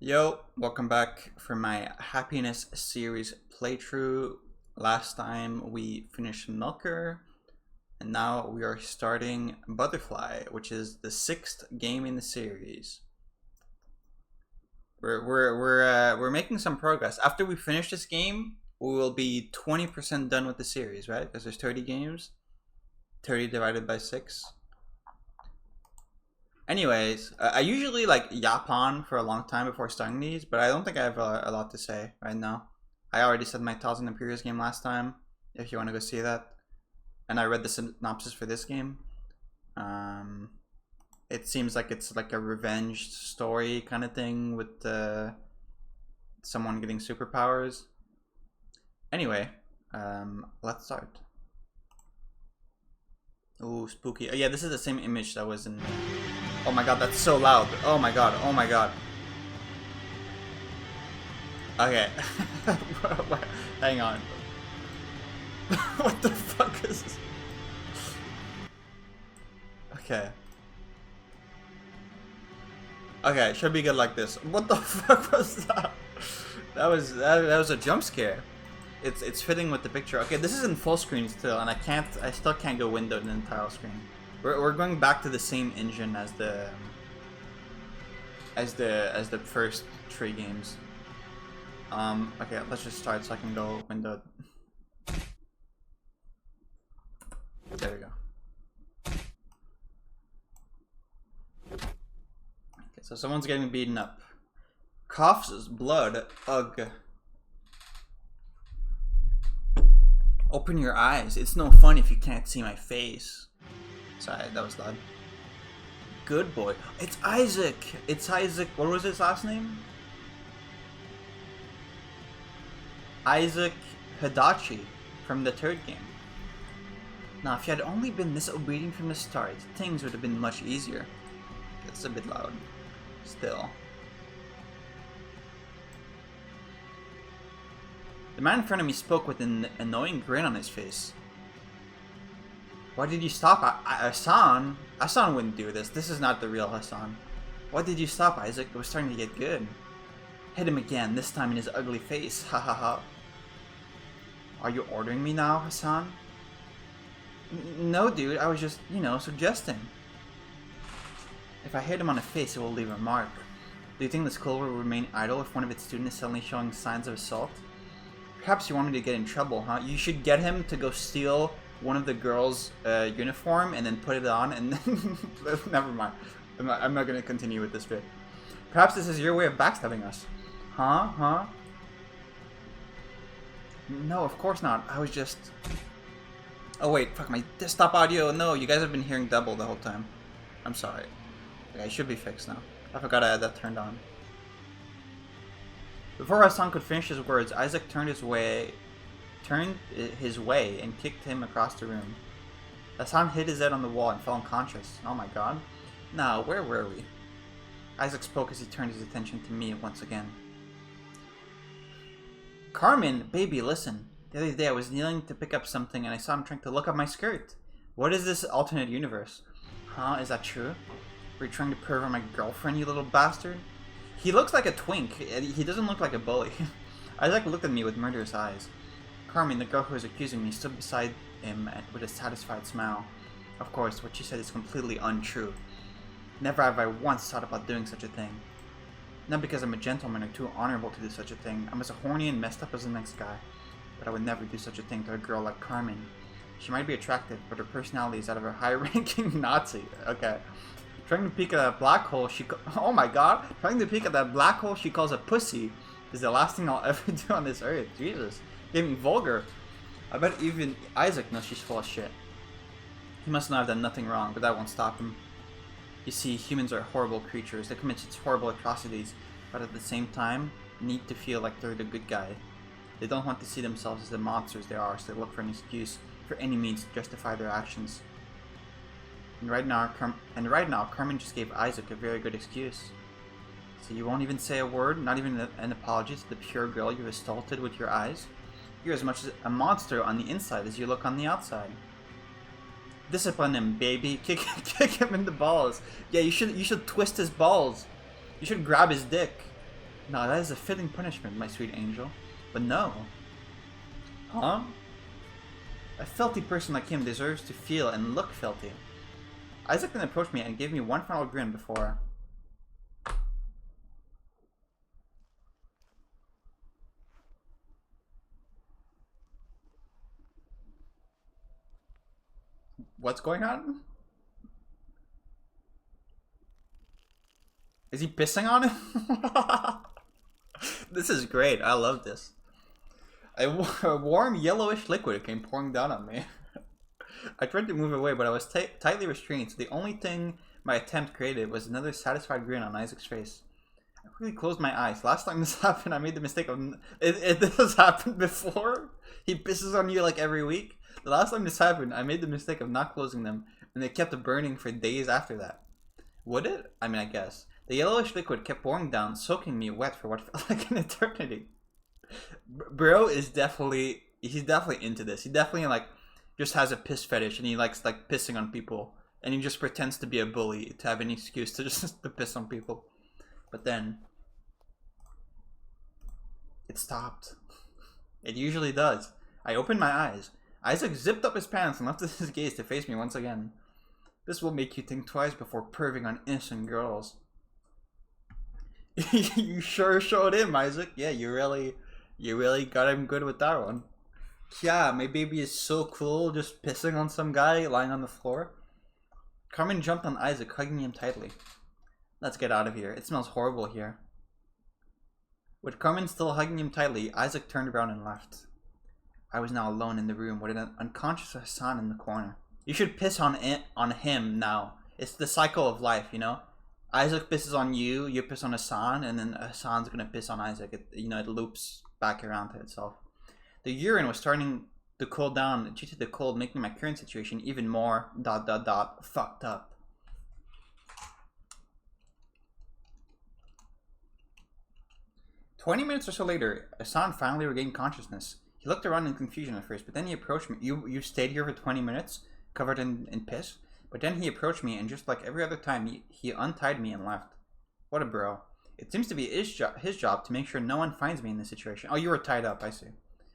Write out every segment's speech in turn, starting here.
Yo, welcome back for my happiness series playthrough. Last time we finished Milker, and now we are starting Butterfly, which is the sixth game in the series. We're making some progress. After we finish this game, we will be 20% done with the series, right? Because there's 30 games. 30 divided by 6. Anyways, I usually like yap on for a long time before starting these, but I don't think I have a lot to say right now. I already said my thoughts on the previous game last time, if you want to go see that. And I read the synopsis for this game. It seems like it's like a revenge story kind of thing with someone getting superpowers. Anyway, let's start. Ooh, spooky. Oh, yeah, this is the same image that was in... Oh my god, that's so loud. Oh my god, oh my god. Okay. Hang on. What the fuck is this? Okay. Okay, should be good like this. What the fuck was that? That was a jump scare. It's fitting with the picture. Okay, this is in full screen still, and I still can't go windowed in the tile screen. We're going back to the same engine as the first 3 games. Okay, let's just start so I can go windowed. There we go. Okay, so someone's getting beaten up. Coughs blood. Ugh. Open your eyes. It's no fun if you can't see my face. Sorry, that was loud. Good boy. It's Isaac. It's Isaac. What was his last name? Isaac Hidachi from the 3rd game. Now, if you had only been this obedient from the start, things would have been much easier. It's a bit loud. Still. The man in front of me spoke with an annoying grin on his face. Why did you stop, Hassan? Hassan wouldn't do this. This is not the real Hassan. Why did you stop, Isaac? It was starting to get good. Hit him again, this time in his ugly face. Ha ha ha. Are you ordering me now, Hassan? No, dude. I was just, suggesting. If I hit him on the face, it will leave a mark. Do you think the school will remain idle if one of its students is suddenly showing signs of assault? Perhaps you want me to get in trouble, huh? You should get him to go steal one of the girls' uniform and then put it on and then... Never mind. I'm not going to continue with this bit. Perhaps this is your way of backstabbing us. Huh? No, of course not. I was just... Oh wait, fuck my desktop audio. No, you guys have been hearing double the whole time. I'm sorry. Okay, it should be fixed now. I forgot I had that turned on. Before Hassan could finish his words, Isaac turned his way and kicked him across the room. Hassan hit his head on the wall and fell unconscious. Oh my god. Now, where were we? Isaac spoke as he turned his attention to me once again. Carmen, baby, listen. The other day I was kneeling to pick up something and I saw him trying to look up my skirt. What is this alternate universe? Huh, is that true? Were you trying to pervert my girlfriend, you little bastard? He looks like a twink. He doesn't look like a bully. Isaac looked at me with murderous eyes. Carmen, the girl who was accusing me, stood beside him with a satisfied smile. Of course, what she said is completely untrue. Never have I once thought about doing such a thing. Not because I'm a gentleman or too honorable to do such a thing. I'm as horny and messed up as the next guy. But I would never do such a thing to a girl like Carmen. She might be attractive, but her personality is that of a high-ranking Nazi. Okay. Trying to peek at that black hole oh my god! Trying to peek at that black hole she calls a pussy is the last thing I'll ever do on this earth. Jesus. Getting vulgar. I bet even Isaac knows she's full of shit. He must know I've done nothing wrong, but that won't stop him. You see, humans are horrible creatures. They commit such horrible atrocities, but at the same time, need to feel like they're the good guy. They don't want to see themselves as the monsters they are, so they look for an excuse for any means to justify their actions. And right now, Carmen just gave Isaac a very good excuse. So you won't even say a word, not even an apology to the pure girl you've assaulted with your eyes? You're as much a monster on the inside as you look on the outside. Discipline him, baby. Kick him in the balls. Yeah, you should twist his balls. You should grab his dick. Now that is a fitting punishment, my sweet angel. But no. Huh? A filthy person like him deserves to feel and look filthy. Isaac then approached me and gave me one final grin before... What's going on? Is he pissing on him? This is great. I love this. A warm yellowish liquid came pouring down on me. I tried to move away, but I was tightly restrained, so the only thing my attempt created was another satisfied grin on Isaac's face. I quickly closed my eyes. Last time this happened, I made the mistake of... This has happened before? He pisses on you like every week? The last time this happened, I made the mistake of not closing them, and they kept burning for days after that. Would it? I mean, I guess. The yellowish liquid kept pouring down, soaking me wet for what felt like an eternity. Bro is definitely... He's definitely into this. He definitely, like, just has a piss fetish, and he likes, like, pissing on people. And he just pretends to be a bully, to have an excuse to just to piss on people. But then... it stopped. It usually does. I opened my eyes. Isaac zipped up his pants and lifted his gaze to face me once again. This will make you think twice before perving on innocent girls. You sure showed him, Isaac. Yeah, you really got him good with that one. Yeah, my baby is so cool, just pissing on some guy lying on the floor. Carmen jumped on Isaac, hugging him tightly. Let's get out of here. It smells horrible here. With Carmen still hugging him tightly, Isaac turned around and left. I was now alone in the room with an unconscious Hassan in the corner. You should piss on him now. It's the cycle of life, you know? Isaac pisses on you, you piss on Hassan, and then Hassan's gonna piss on Isaac. It loops back around to itself. The urine was starting to cool down due to the cold, making my current situation even more ... fucked up. "20 minutes or so later, Hassan finally regained consciousness. He looked around in confusion at first, but then he approached me. You stayed here for 20 minutes, covered in piss? But then he approached me, and just like every other time, he untied me and left. What a bro. It seems to be his job to make sure no one finds me in this situation. Oh, you were tied up, I see.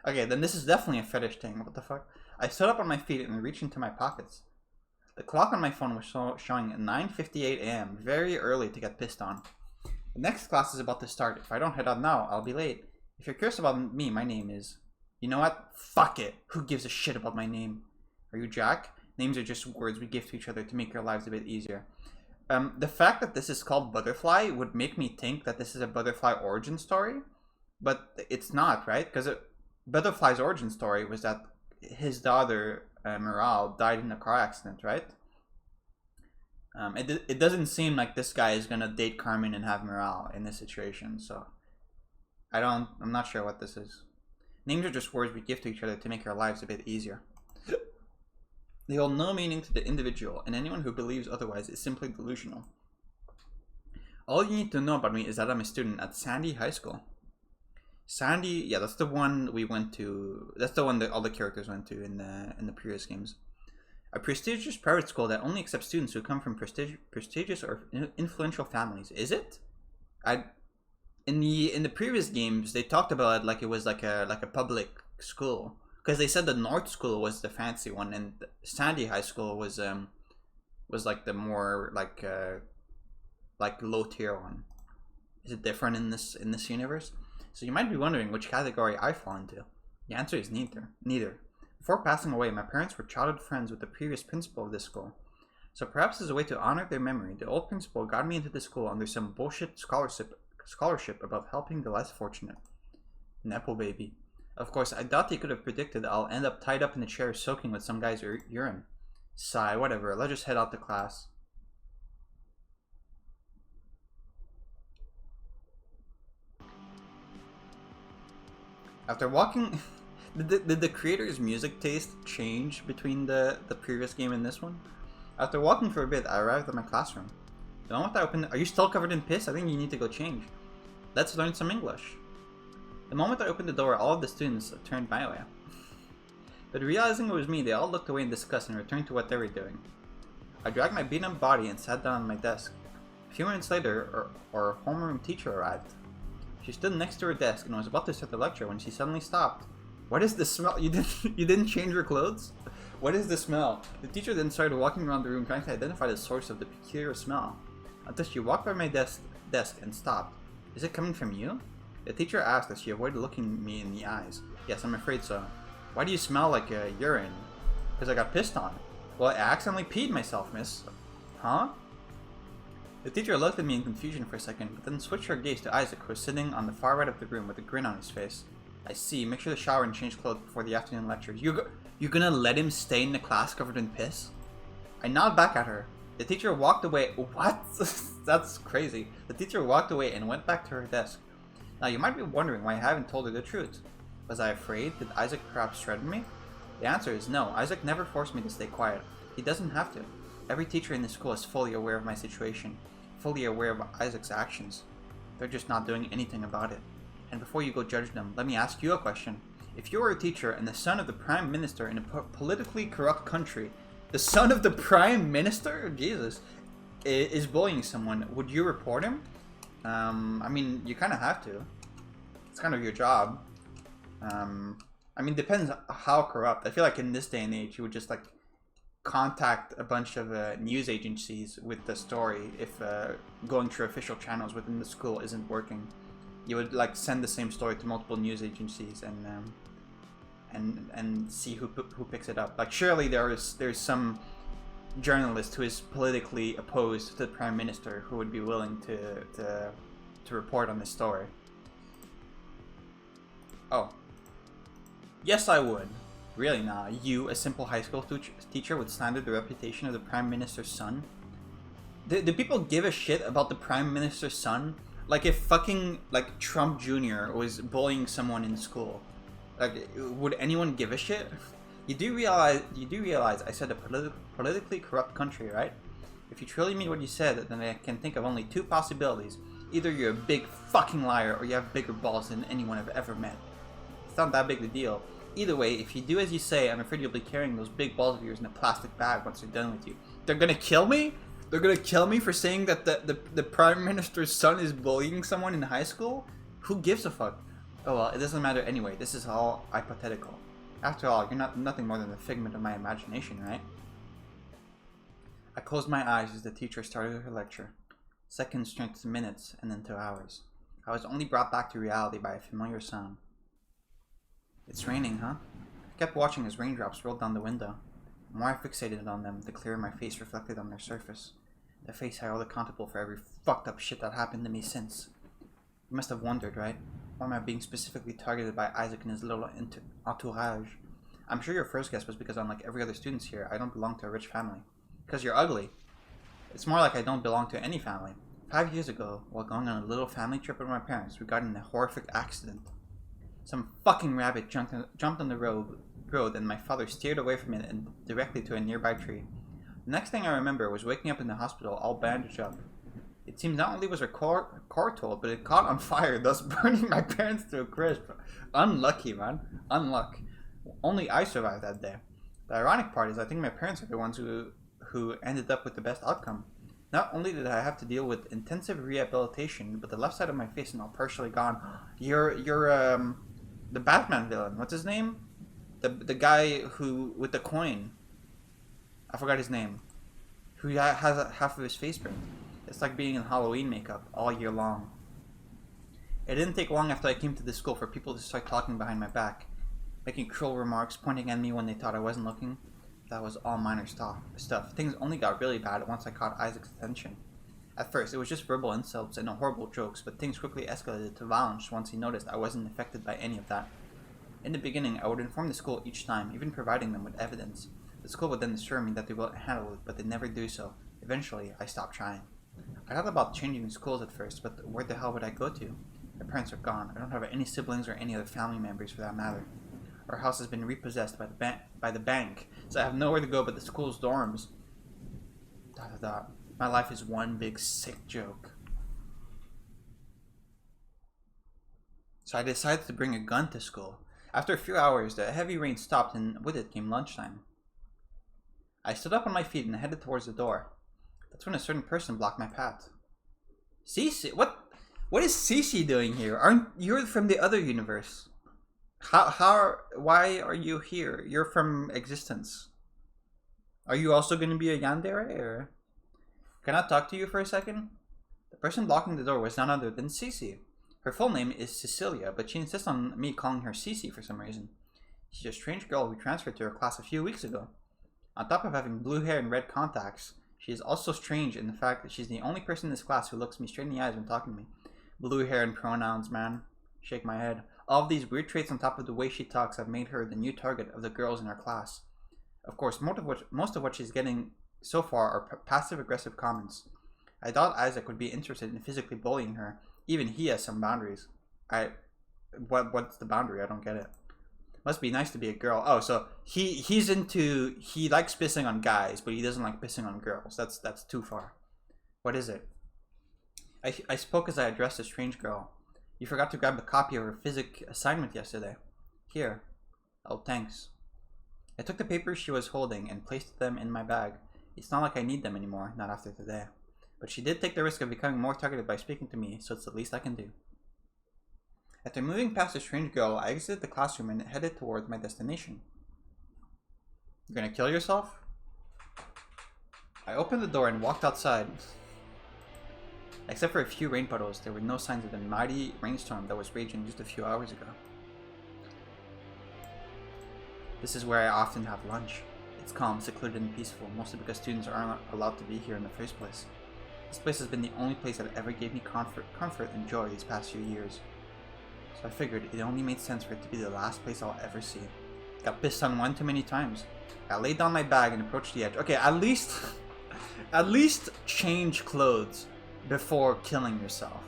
Okay, then this is definitely a fetish thing. What the fuck? I stood up on my feet and reached into my pockets. The clock on my phone was showing 9:58 a.m., very early to get pissed on. The next class is about to start. If I don't head out now, I'll be late. If you're curious about me, my name is... You know what? Fuck it. Who gives a shit about my name? Are you Jack? Names are just words we give to each other to make our lives a bit easier. The fact that this is called Butterfly would make me think that this is a Butterfly origin story. But it's not, right? Because Butterfly's origin story was that his daughter, Morale, died in a car accident, right? It doesn't seem like this guy is gonna date Carmen and have Morale in this situation, so... I'm not sure what this is. Names are just words we give to each other to make our lives a bit easier. They hold no meaning to the individual, and anyone who believes otherwise is simply delusional. All you need to know about me is that I'm a student at Sandy High School. Sandy, yeah, that's the one we went to. That's the one that all the characters went to in the previous games. A prestigious private school that only accepts students who come from prestigious or influential families. Is it? In the previous games, they talked about it like it was like a public school, because they said the North School was the fancy one, and Sandy High School was like the more like low tier one. Is it different in this universe? So you might be wondering which category I fall into. The answer is neither. Before passing away, my parents were childhood friends with the previous principal of this school. So perhaps as a way to honor their memory, the old principal got me into the school under some bullshit scholarship about helping the less fortunate. Nepo baby. Of course, I doubt they could have predicted I'll end up tied up in a chair soaking with some guy's urine. Sigh, whatever, let's just head out to class. After walking... did the creator's music taste change between the previous game and this one? After walking for a bit, I arrived at my classroom. The moment I opened... Are you still covered in piss? I think you need to go change. Let's learn some English. The moment I opened the door, all of the students turned my way. But realizing it was me, they all looked away in disgust and returned to what they were doing. I dragged my beat up body and sat down on my desk. A few minutes later, our homeroom teacher arrived. She stood next to her desk and was about to start the lecture when she suddenly stopped. What is the smell? You didn't change your clothes? What is the smell? The teacher then started walking around the room trying to identify the source of the peculiar smell, until she walked by my desk and stopped. Is it coming from you? The teacher asked as she avoided looking me in the eyes. Yes, I'm afraid so. Why do you smell like urine? Because I got pissed on. Well, I accidentally peed myself, miss. Huh? The teacher looked at me in confusion for a second, but then switched her gaze to Isaac, who was sitting on the far right of the room with a grin on his face. I see. Make sure to shower and change clothes before the afternoon lecture. You're gonna let him stay in the class covered in piss? I nodded back at her. The teacher walked away. What? That's crazy. The teacher walked away and went back to her desk. Now, you might be wondering why I haven't told her the truth. Was I afraid? Did Isaac perhaps threaten me? The answer is no. Isaac never forced me to stay quiet. He doesn't have to. Every teacher in this school is fully aware of my situation, fully aware of Isaac's actions. They're just not doing anything about it. And before you go judge them, let me ask you a question. If you were a teacher and the son of the prime minister in a politically corrupt country, the son of the prime minister, Jesus, is bullying someone, would you report him? I mean, you kind of have to. It's kind of your job. I mean, depends how corrupt. I feel like in this day and age, you would just like contact a bunch of news agencies with the story if going through official channels within the school isn't working. You would like send the same story to multiple news agencies and see who picks it up. Like surely there's some journalist who is politically opposed to the prime minister who would be willing to report on this story. Oh. Yes, I would. Really now, you, a simple high school teacher, would slander the reputation of the prime minister's son? Do people give a shit about the prime minister's son? Like if fucking like Trump Jr. was bullying someone in school, like would anyone give a shit? You do realize I said a politically corrupt country, right? If you truly mean what you said, then I can think of only two possibilities. Either you're a big fucking liar or you have bigger balls than anyone I've ever met. It's not that big a deal. Either way, if you do as you say, I'm afraid you'll be carrying those big balls of yours in a plastic bag once they're done with you. They're gonna kill me? They're gonna kill me for saying that the prime minister's son is bullying someone in high school? Who gives a fuck? Oh well, it doesn't matter anyway. This is all hypothetical. After all, you're nothing more than a figment of my imagination, right? I closed my eyes as the teacher started her lecture. Seconds turned to minutes and then to hours. I was only brought back to reality by a familiar sound. It's raining, huh? I kept watching as raindrops rolled down the window. The more I fixated on them, the clearer my face reflected on their surface. The face I held accountable for every fucked up shit that happened to me since. You must have wondered, right? Why am I being specifically targeted by Isaac and his little entourage? I'm sure your first guess was because unlike every other student here, I don't belong to a rich family. Because you're ugly. It's more like I don't belong to any family. 5 years ago, while going on a little family trip with my parents, we got in a horrific accident. Some fucking rabbit jumped on the road and my father steered away from it and directly to a nearby tree. The next thing I remember was waking up in the hospital all bandaged up. It seems not only was our car totaled, but it caught on fire, thus burning my parents to a crisp. Unlucky, man. Unluck. Only I survived that day. The ironic part is I think my parents are the ones who ended up with the best outcome. Not only did I have to deal with intensive rehabilitation, but the left side of my face is now partially gone. You're the Batman villain. What's his name? The guy who with the coin. I forgot his name. Who has half of his face burned. It's like being in Halloween makeup all year long. It didn't take long after I came to this school for people to start talking behind my back, making cruel remarks, pointing at me when they thought I wasn't looking. That was all minor stuff. Things only got really bad once I caught Isaac's attention. At first, it was just verbal insults and horrible jokes, but things quickly escalated to violence once he noticed I wasn't affected by any of that. In the beginning, I would inform the school each time, even providing them with evidence. The school would then assure me that they will handle it, but they never do so. Eventually, I stopped trying. I thought about changing schools at first, but where the hell would I go to? My parents are gone. I don't have any siblings or any other family members for that matter. Our house has been repossessed by the bank, so I have nowhere to go but the school's dorms. ... My life is one big sick joke. So I decided to bring a gun to school. After a few hours, the heavy rain stopped and with it came lunchtime. I stood up on my feet and headed towards the door. That's when a certain person blocked my path. Cece? What What is Cece doing here? Aren't you're from the other universe? Why are you here? You're from existence. Are you also going to be a yandere, or can I talk to you for a second? The person blocking the door was none other than Cece. Her full name is Cecilia, but she insists on me calling her Cece for some reason. She's a strange girl who transferred to her class a few weeks ago. On top of having blue hair and red contacts, she is also strange in the fact that she's the only person in this class who looks me straight in the eyes when talking to me. Blue hair and pronouns, man. Shake my head. All of these weird traits on top of the way she talks have made her the new target of the girls in our class. Of course, most of what she's getting so far are passive-aggressive comments. I thought Isaac would be interested in physically bullying her. Even he has some boundaries. What's the boundary? I don't get it. Must be nice to be a girl. Oh, so he likes pissing on guys, but he doesn't like pissing on girls. That's too far. What is it? I spoke as I addressed a strange girl. You forgot to grab a copy of her physics assignment yesterday. Here. Oh, thanks. I took the papers she was holding and placed them in my bag. It's not like I need them anymore, not after today. But she did take the risk of becoming more targeted by speaking to me, so it's the least I can do. After moving past the strange girl, I exited the classroom and headed towards my destination. You're gonna kill yourself? I opened the door and walked outside. Except for a few rain puddles, there were no signs of the mighty rainstorm that was raging just a few hours ago. This is where I often have lunch. It's calm, secluded, and peaceful, mostly because students aren't allowed to be here in the first place. This place has been the only place that ever gave me comfort and joy these past few years. So I figured it only made sense for it to be the last place I'll ever see. Got pissed on one too many times. I laid down my bag and approached the edge. Okay, at least change clothes before killing yourself,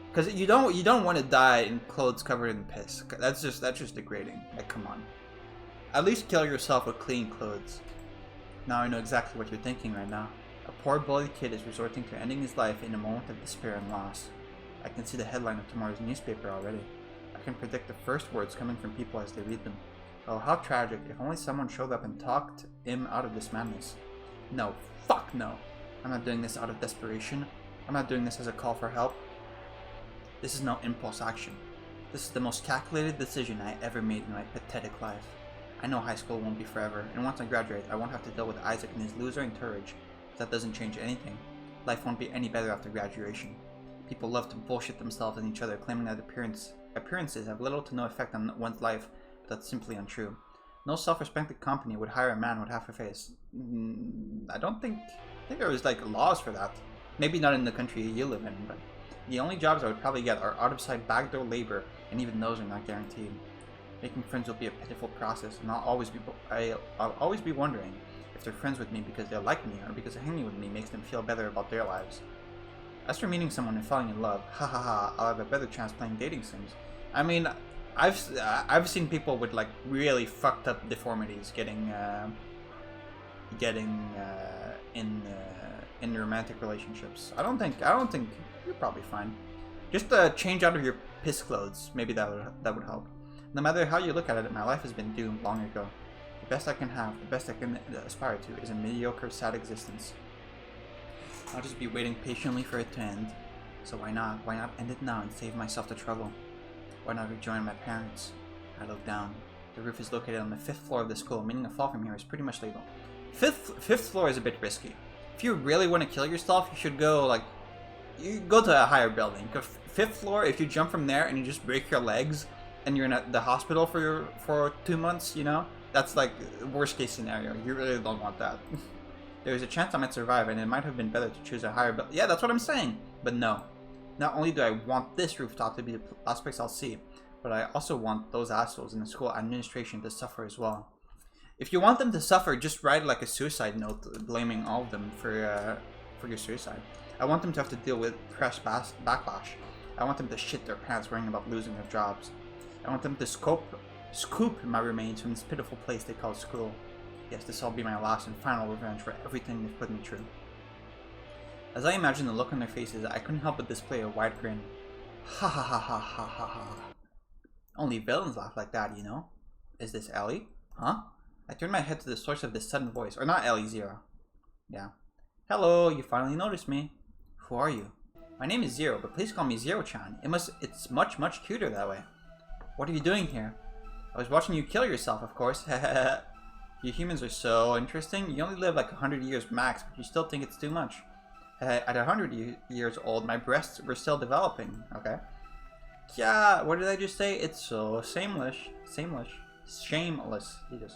because you don't want to die in clothes covered in piss. That's just degrading. Like, come on. At least kill yourself with clean clothes. Now I know exactly what you're thinking right now. A poor bullied kid is resorting to ending his life in a moment of despair and loss. I can see the headline of tomorrow's newspaper already. I can predict the first words coming from people as they read them. Oh, how tragic. If only someone showed up and talked him out of this madness. No, fuck no. I'm not doing this out of desperation. I'm not doing this as a call for help. This is no impulse action. This is the most calculated decision I ever made in my pathetic life. I know high school won't be forever, and once I graduate, I won't have to deal with Isaac and his loser entourage. But that doesn't change anything. Life won't be any better after graduation. People love to bullshit themselves and each other, claiming that appearances have little to no effect on one's life, but that's simply untrue. No self-respecting company would hire a man with half a face. I think there was like laws for that. Maybe not in the country you live in, but the only jobs I would probably get are out-of-sight backdoor labor, and even those are not guaranteed. Making friends will be a pitiful process, and I'll always be wondering if they're friends with me because they like me, or because hanging with me makes them feel better about their lives. As for meeting someone and falling in love, I'll have a better chance playing dating sims. I mean, I've seen people with like really fucked up deformities getting in romantic relationships. I don't think you're probably fine. Just change out of your piss clothes. Maybe that would help. No matter how you look at it, my life has been doomed long ago. The best I can have, the best I can aspire to, is a mediocre, sad existence. I'll just be waiting patiently for it to end. So why not? Why not end it now and save myself the trouble? Why not rejoin my parents? I look down. The roof is located on the 5th floor of the school, meaning a fall from here is pretty much legal. Fifth floor is a bit risky. If you really want to kill yourself, you should go to a higher building. 5th floor, if you jump from there and you just break your legs and you're in the hospital for 2 months, you know, that's like worst case scenario. You really don't want that. There's a chance I might survive, and it might have been better to choose a higher building. Yeah, that's what I'm saying. But no. Not only do I want this rooftop to be the last place I'll see, but I also want those assholes in the school administration to suffer as well. If you want them to suffer, just write like a suicide note blaming all of them for your suicide. I want them to have to deal with press backlash. I want them to shit their pants worrying about losing their jobs. I want them to scoop my remains from this pitiful place they call school. Yes, this will be my last and final revenge for everything they've put me through. As I imagined the look on their faces, I couldn't help but display a wide grin. Ha ha ha ha ha ha ha. Only villains laugh like that, you know? Is this Ellie? Huh? I turned my head to the source of this sudden voice. Or not Ellie, Zero. Yeah. Hello, you finally noticed me. Who are you? My name is Zero, but please call me Zero-chan. It's much, much cuter that way. What are you doing here? I was watching you kill yourself, of course. You humans are so interesting. You only live like 100 years max, but you still think it's too much. At 100 years old, my breasts were still developing. Okay. Yeah, what did I just say? It's so shameless. Shameless. Jesus.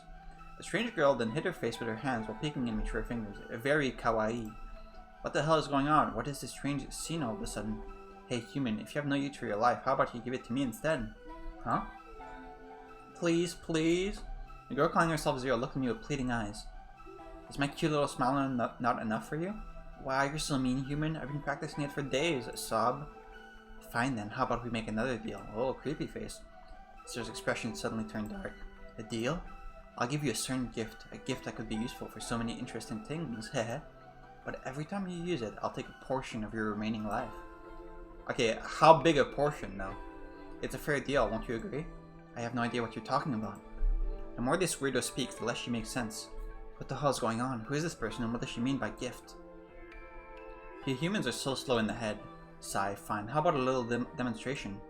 The strange girl then hid her face with her hands while peeking at me through her fingers. Very kawaii. What the hell is going on? What is this strange scene all of a sudden? Hey human, if you have no use for your life, how about you give it to me instead? Huh? Please, please? The girl calling herself Zero looked at me with pleading eyes. Is my cute little smile not enough for you? Wow, you're so mean, human. I've been practicing it for days. A sob. Fine then, how about we make another deal? Oh, creepy face. Zero's expression suddenly turned dark. A deal? I'll give you a certain gift. A gift that could be useful for so many interesting things. Heh. But every time you use it, I'll take a portion of your remaining life. Okay, how big a portion though? It's a fair deal, won't you agree? I have no idea what you're talking about. The more this weirdo speaks, the less she makes sense. What the hell is going on? Who is this person and what does she mean by gift? You humans are so slow in the head. Sigh, fine. How about a little demonstration?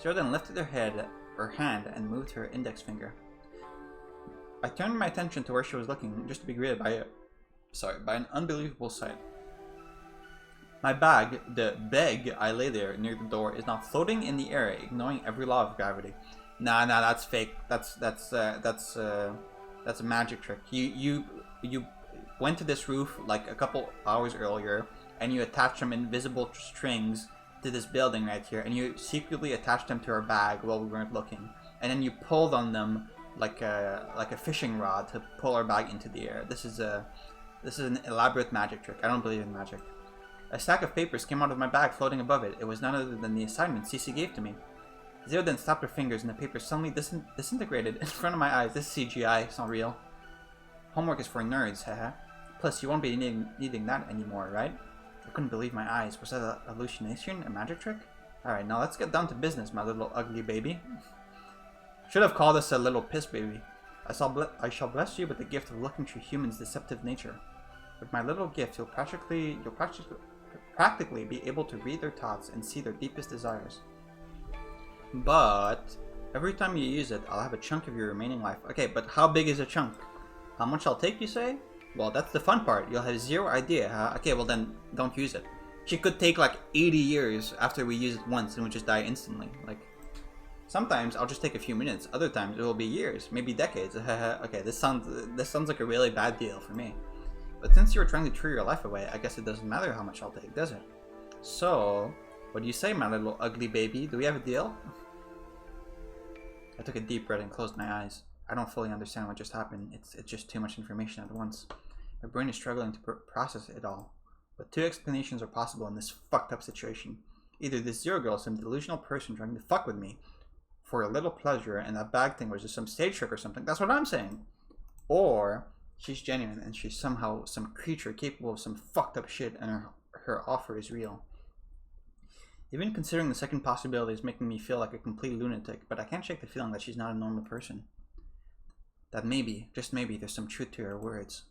Zero then lifted her hand and moved her index finger. I turned my attention to where she was looking, just to be greeted by an unbelievable sight. My bag, the bag I lay there near the door, is now floating in the air, ignoring every law of gravity. Nah, that's fake. That's a magic trick. You went to this roof like a couple hours earlier, and you attached some invisible strings to this building right here, and you secretly attached them to our bag while we weren't looking, and then you pulled on them like a fishing rod to pull our bag into the air. This is an elaborate magic trick. I don't believe in magic. A stack of papers came out of my bag floating above it. It was none other than the assignment Cece gave to me. Zero then snapped her fingers and the paper suddenly disintegrated in front of my eyes. This is CGI, it's not real. Homework is for nerds, haha. Plus, you won't be needing that anymore, right? I couldn't believe my eyes. Was that a hallucination? A magic trick? Alright, now let's get down to business, my little ugly baby. Should have called us a little piss baby. I shall bless you with the gift of looking through humans' deceptive nature. With my little gift, you'll practically be able to read their thoughts and see their deepest desires. But every time you use it, I'll have a chunk of your remaining life. Okay, but how big is a chunk? How much I'll take, you say? Well, that's the fun part. You'll have zero idea, huh? Okay, well then, don't use it. She could take like 80 years after we use it once and we just die instantly. Like, sometimes I'll just take a few minutes. Other times it will be years, maybe decades. Okay, this sounds like a really bad deal for me. But since you're trying to throw your life away, I guess it doesn't matter how much I'll take, does it? So, what do you say, my little ugly baby? Do we have a deal? I took a deep breath and closed my eyes. I don't fully understand what just happened. It's just too much information at once. My brain is struggling to process it all. But two explanations are possible in this fucked up situation. Either this Zero girl is some delusional person trying to fuck with me for a little pleasure and that bag thing was just some stage trick or something. That's what I'm saying. Or she's genuine and she's somehow some creature capable of some fucked up shit and her offer is real. Even considering the second possibility is making me feel like a complete lunatic, but I can't shake the feeling that she's not a normal person. That maybe, just maybe, there's some truth to her words.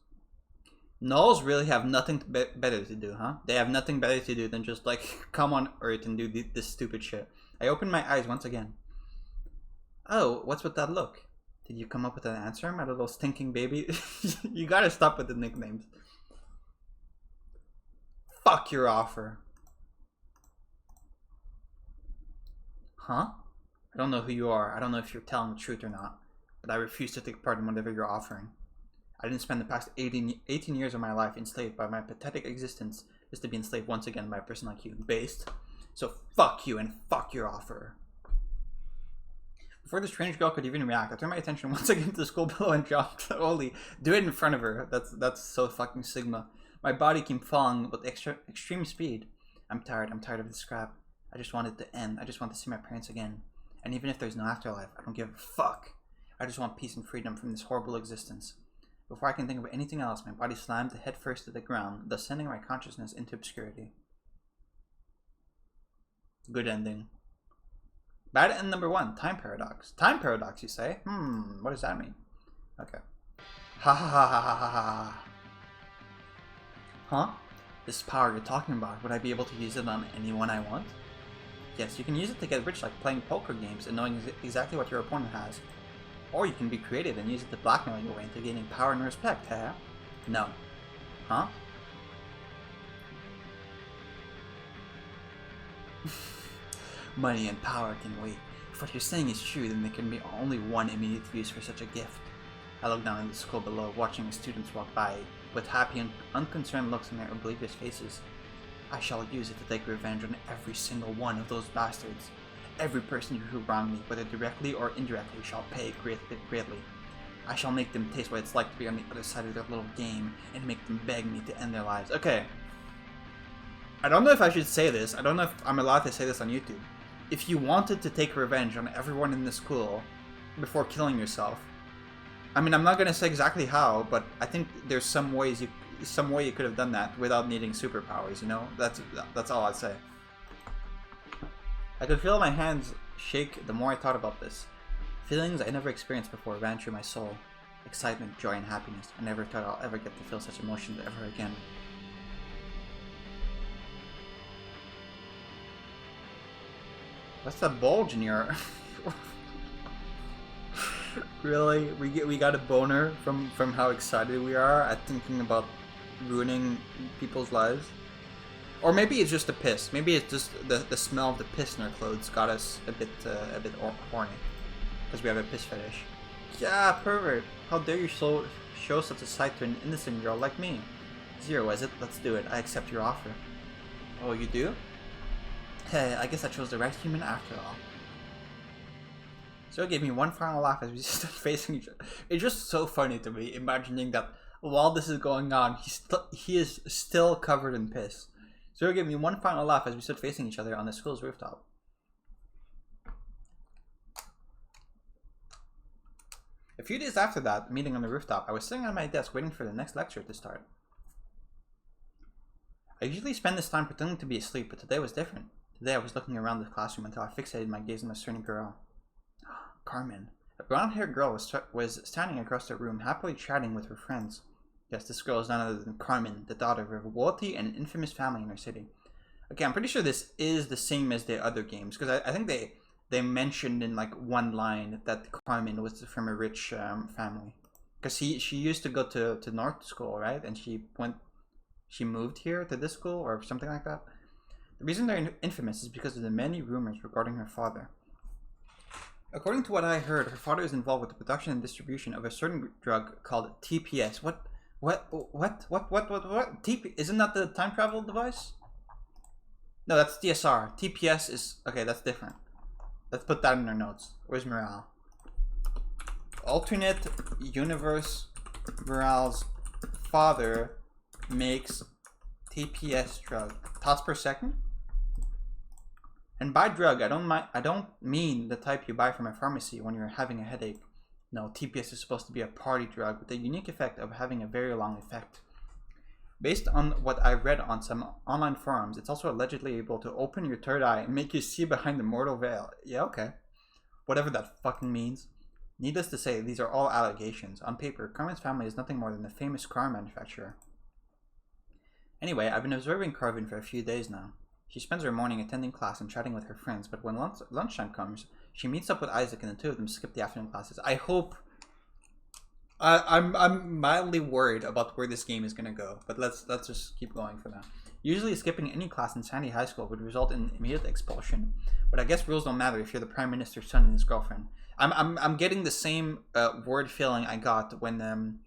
Gnolls really have nothing better to do, huh? They have nothing better to do than just like come on Earth and do this stupid shit. I opened my eyes once again. Oh, what's with that look? Did you come up with an answer, my little stinking baby? You gotta stop with the nicknames. Fuck your offer. Huh? I don't know who you are. I don't know if you're telling the truth or not. But I refuse to take part in whatever you're offering. I didn't spend the past 18 years of my life enslaved by my pathetic existence just to be enslaved once again by a person like you. Based. So fuck you and fuck your offer. Before the strange girl could even react, I turned my attention once again to the school below and dropped. Holy, do it in front of her. That's so fucking Sigma. My body came falling with extreme speed. I'm tired of this crap. I just want it to end. I just want to see my parents again. And even if there's no afterlife, I don't give a fuck. I just want peace and freedom from this horrible existence. Before I can think of anything else, my body slammed head first to the ground, thus sending my consciousness into obscurity. Good ending. Bad end number 1, time paradox. Time paradox, you say? What does that mean? Okay. Ha ha ha ha ha ha ha. Huh? This power you're talking about, would I be able to use it on anyone I want? Yes, you can use it to get rich like playing poker games and knowing exactly what your opponent has. Or you can be creative and use it to blackmail your way into gaining power and respect, huh? No. Huh? Money and power can wait. If what you're saying is true, then there can be only one immediate use for such a gift. I look down at the school below, watching the students walk by with happy and unconcerned looks on their oblivious faces. I shall use it to take revenge on every single one of those bastards. Every person who wronged me, whether directly or indirectly, shall pay greatly. I shall make them taste what it's like to be on the other side of their little game, and make them beg me to end their lives. Okay. I don't know if I should say this. I don't know if I'm allowed to say this on YouTube. If you wanted to take revenge on everyone in the school before killing yourself, I mean, I'm not gonna say exactly how, but I think there's some way you could have done that without needing superpowers. You know, that's all I'd say. I could feel my hands shake the more I thought about this. Feelings I never experienced before ran through my soul. Excitement, joy, and happiness. I never thought I'll ever get to feel such emotions ever again. What's that bulge in your... Really? We got a boner from how excited we are at thinking about ruining people's lives? Or maybe it's just the piss. Maybe it's just the smell of the piss in our clothes got us a bit horny. Because we have a piss fetish. Yeah, pervert. How dare you show such a sight to an innocent girl like me? Zero, is it? Let's do it. I accept your offer. Oh, you do? Hey, I guess I chose the right human after all. So it gave me one final laugh as we stood facing each other. It's just so funny to me, imagining that while this is going on, he is still covered in piss. So it gave me one final laugh as we stood facing each other on the school's rooftop. A few days after that meeting on the rooftop, I was sitting at my desk waiting for the next lecture to start. I usually spend this time pretending to be asleep, but today was different. Today I was looking around the classroom until I fixated my gaze on a certain girl. Carmen. A brown-haired girl was standing across the room, happily chatting with her friends. Yes, this girl is none other than Carmen, the daughter of a wealthy and infamous family in our city. Okay, I'm pretty sure this is the same as the other games, because I think they mentioned in like one line that Carmen was from a rich family. Because she used to go to North School, right? And she moved here to this school or something like that. The reason they're infamous is because of the many rumors regarding her father. According to what I heard, her father is involved with the production and distribution of a certain drug called TPS. What? Isn't that the time travel device? No, that's DSR. TPS is... Okay, that's different. Let's put that in our notes. Where's Morale? Alternate universe Morale's father makes TPS drug. Thoughts per second? And by drug, I don't mean the type you buy from a pharmacy when you're having a headache. No, TPS is supposed to be a party drug with the unique effect of having a very long effect. Based on what I read on some online forums, it's also allegedly able to open your third eye and make you see behind the mortal veil. Yeah, okay. Whatever that fucking means. Needless to say, these are all allegations. On paper, Carmen's family is nothing more than the famous car manufacturer. Anyway, I've been observing Carmen for a few days now. She spends her morning attending class and chatting with her friends, but when lunchtime comes, she meets up with Isaac and the two of them skip the afternoon classes. I hope... I'm mildly worried about where this game is gonna go, but let's just keep going for now. Usually skipping any class in Sandy High School would result in immediate expulsion, but I guess rules don't matter if you're the Prime Minister's son and his girlfriend. I'm getting the same word feeling I got when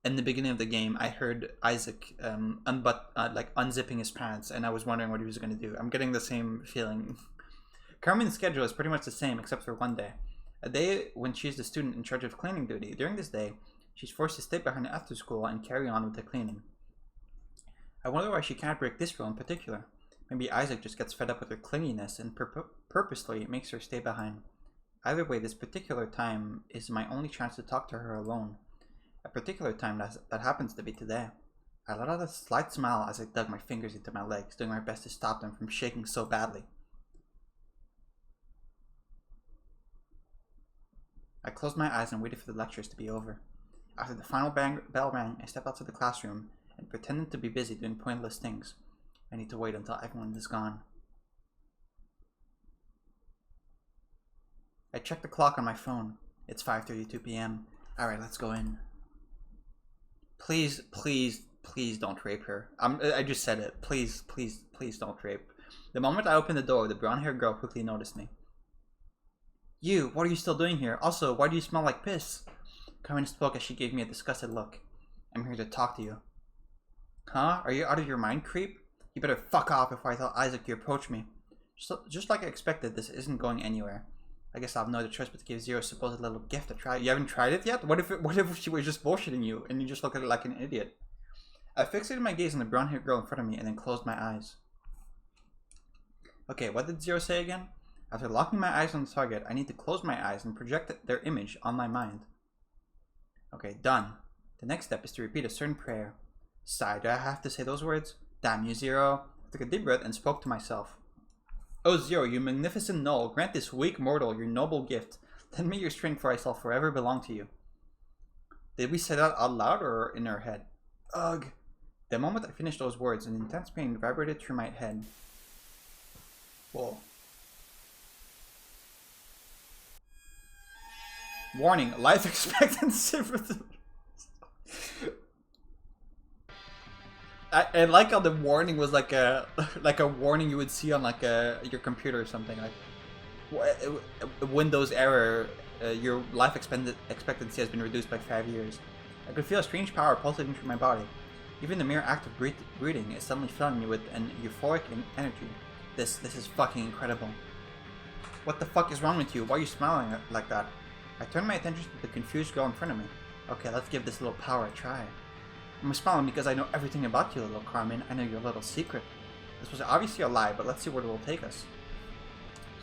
in the beginning of the game I heard Isaac like unzipping his pants, and I was wondering what he was gonna do. I'm getting the same feeling. Carmen's schedule is pretty much the same except for one day. A day when she's the student in charge of cleaning duty. During this day, she's forced to stay behind after school and carry on with the cleaning. I wonder why she can't break this rule in particular. Maybe Isaac just gets fed up with her clinginess and purposely makes her stay behind. Either way, this particular time is my only chance to talk to her alone. A particular time that happens to be today. I let out a slight smile as I dug my fingers into my legs, doing my best to stop them from shaking so badly. I closed my eyes and waited for the lectures to be over. After the final bell rang, I stepped out to the classroom and pretending to be busy doing pointless things. I need to wait until everyone is gone. I checked the clock on my phone. It's 5:32 p.m. Alright, let's go in. Please, please, please don't rape her. I just said it. Please, please, please don't rape. The moment I opened the door, the brown-haired girl quickly noticed me. You, what are you still doing here? Also, why do you smell like piss? Carmen spoke as she gave me a disgusted look. I'm here to talk to you. Huh? Are you out of your mind, creep? You better fuck off before I tell Isaac you approach me. Just like I expected, this isn't going anywhere. I guess I'll have no other choice but to give Zero a supposed little gift a try. You haven't tried it yet? What if she was just bullshitting you and you just look at it like an idiot? I fixated my gaze on the brown-haired girl in front of me and then closed my eyes. Okay, what did Zero say again? After locking my eyes on the target, I need to close my eyes and project their image on my mind. Okay, done. The next step is to repeat a certain prayer. Sigh, do I have to say those words? Damn you, Zero. I took a deep breath and spoke to myself. Oh, Zero, you magnificent Null, grant this weak mortal your noble gift. Then may your strength for I shall forever belong to you. Did we say that out loud or in our head? Ugh. The moment I finished those words, an intense pain vibrated through my head. Whoa. Warning, life expectancy for the... I like how the warning was like a warning you would see on like your computer or something, like Windows error, your life expectancy has been reduced by 5 years. I could feel a strange power pulsating through my body. Even the mere act of breathing is suddenly filling me with an euphoric energy. This is fucking incredible. What the fuck is wrong with you? Why are you smiling like that? I turned my attention to the confused girl in front of me. Okay, let's give this little power a try. I'm smiling because I know everything about you, little Carmen. I know your little secret. This was obviously a lie, but let's see where it will take us.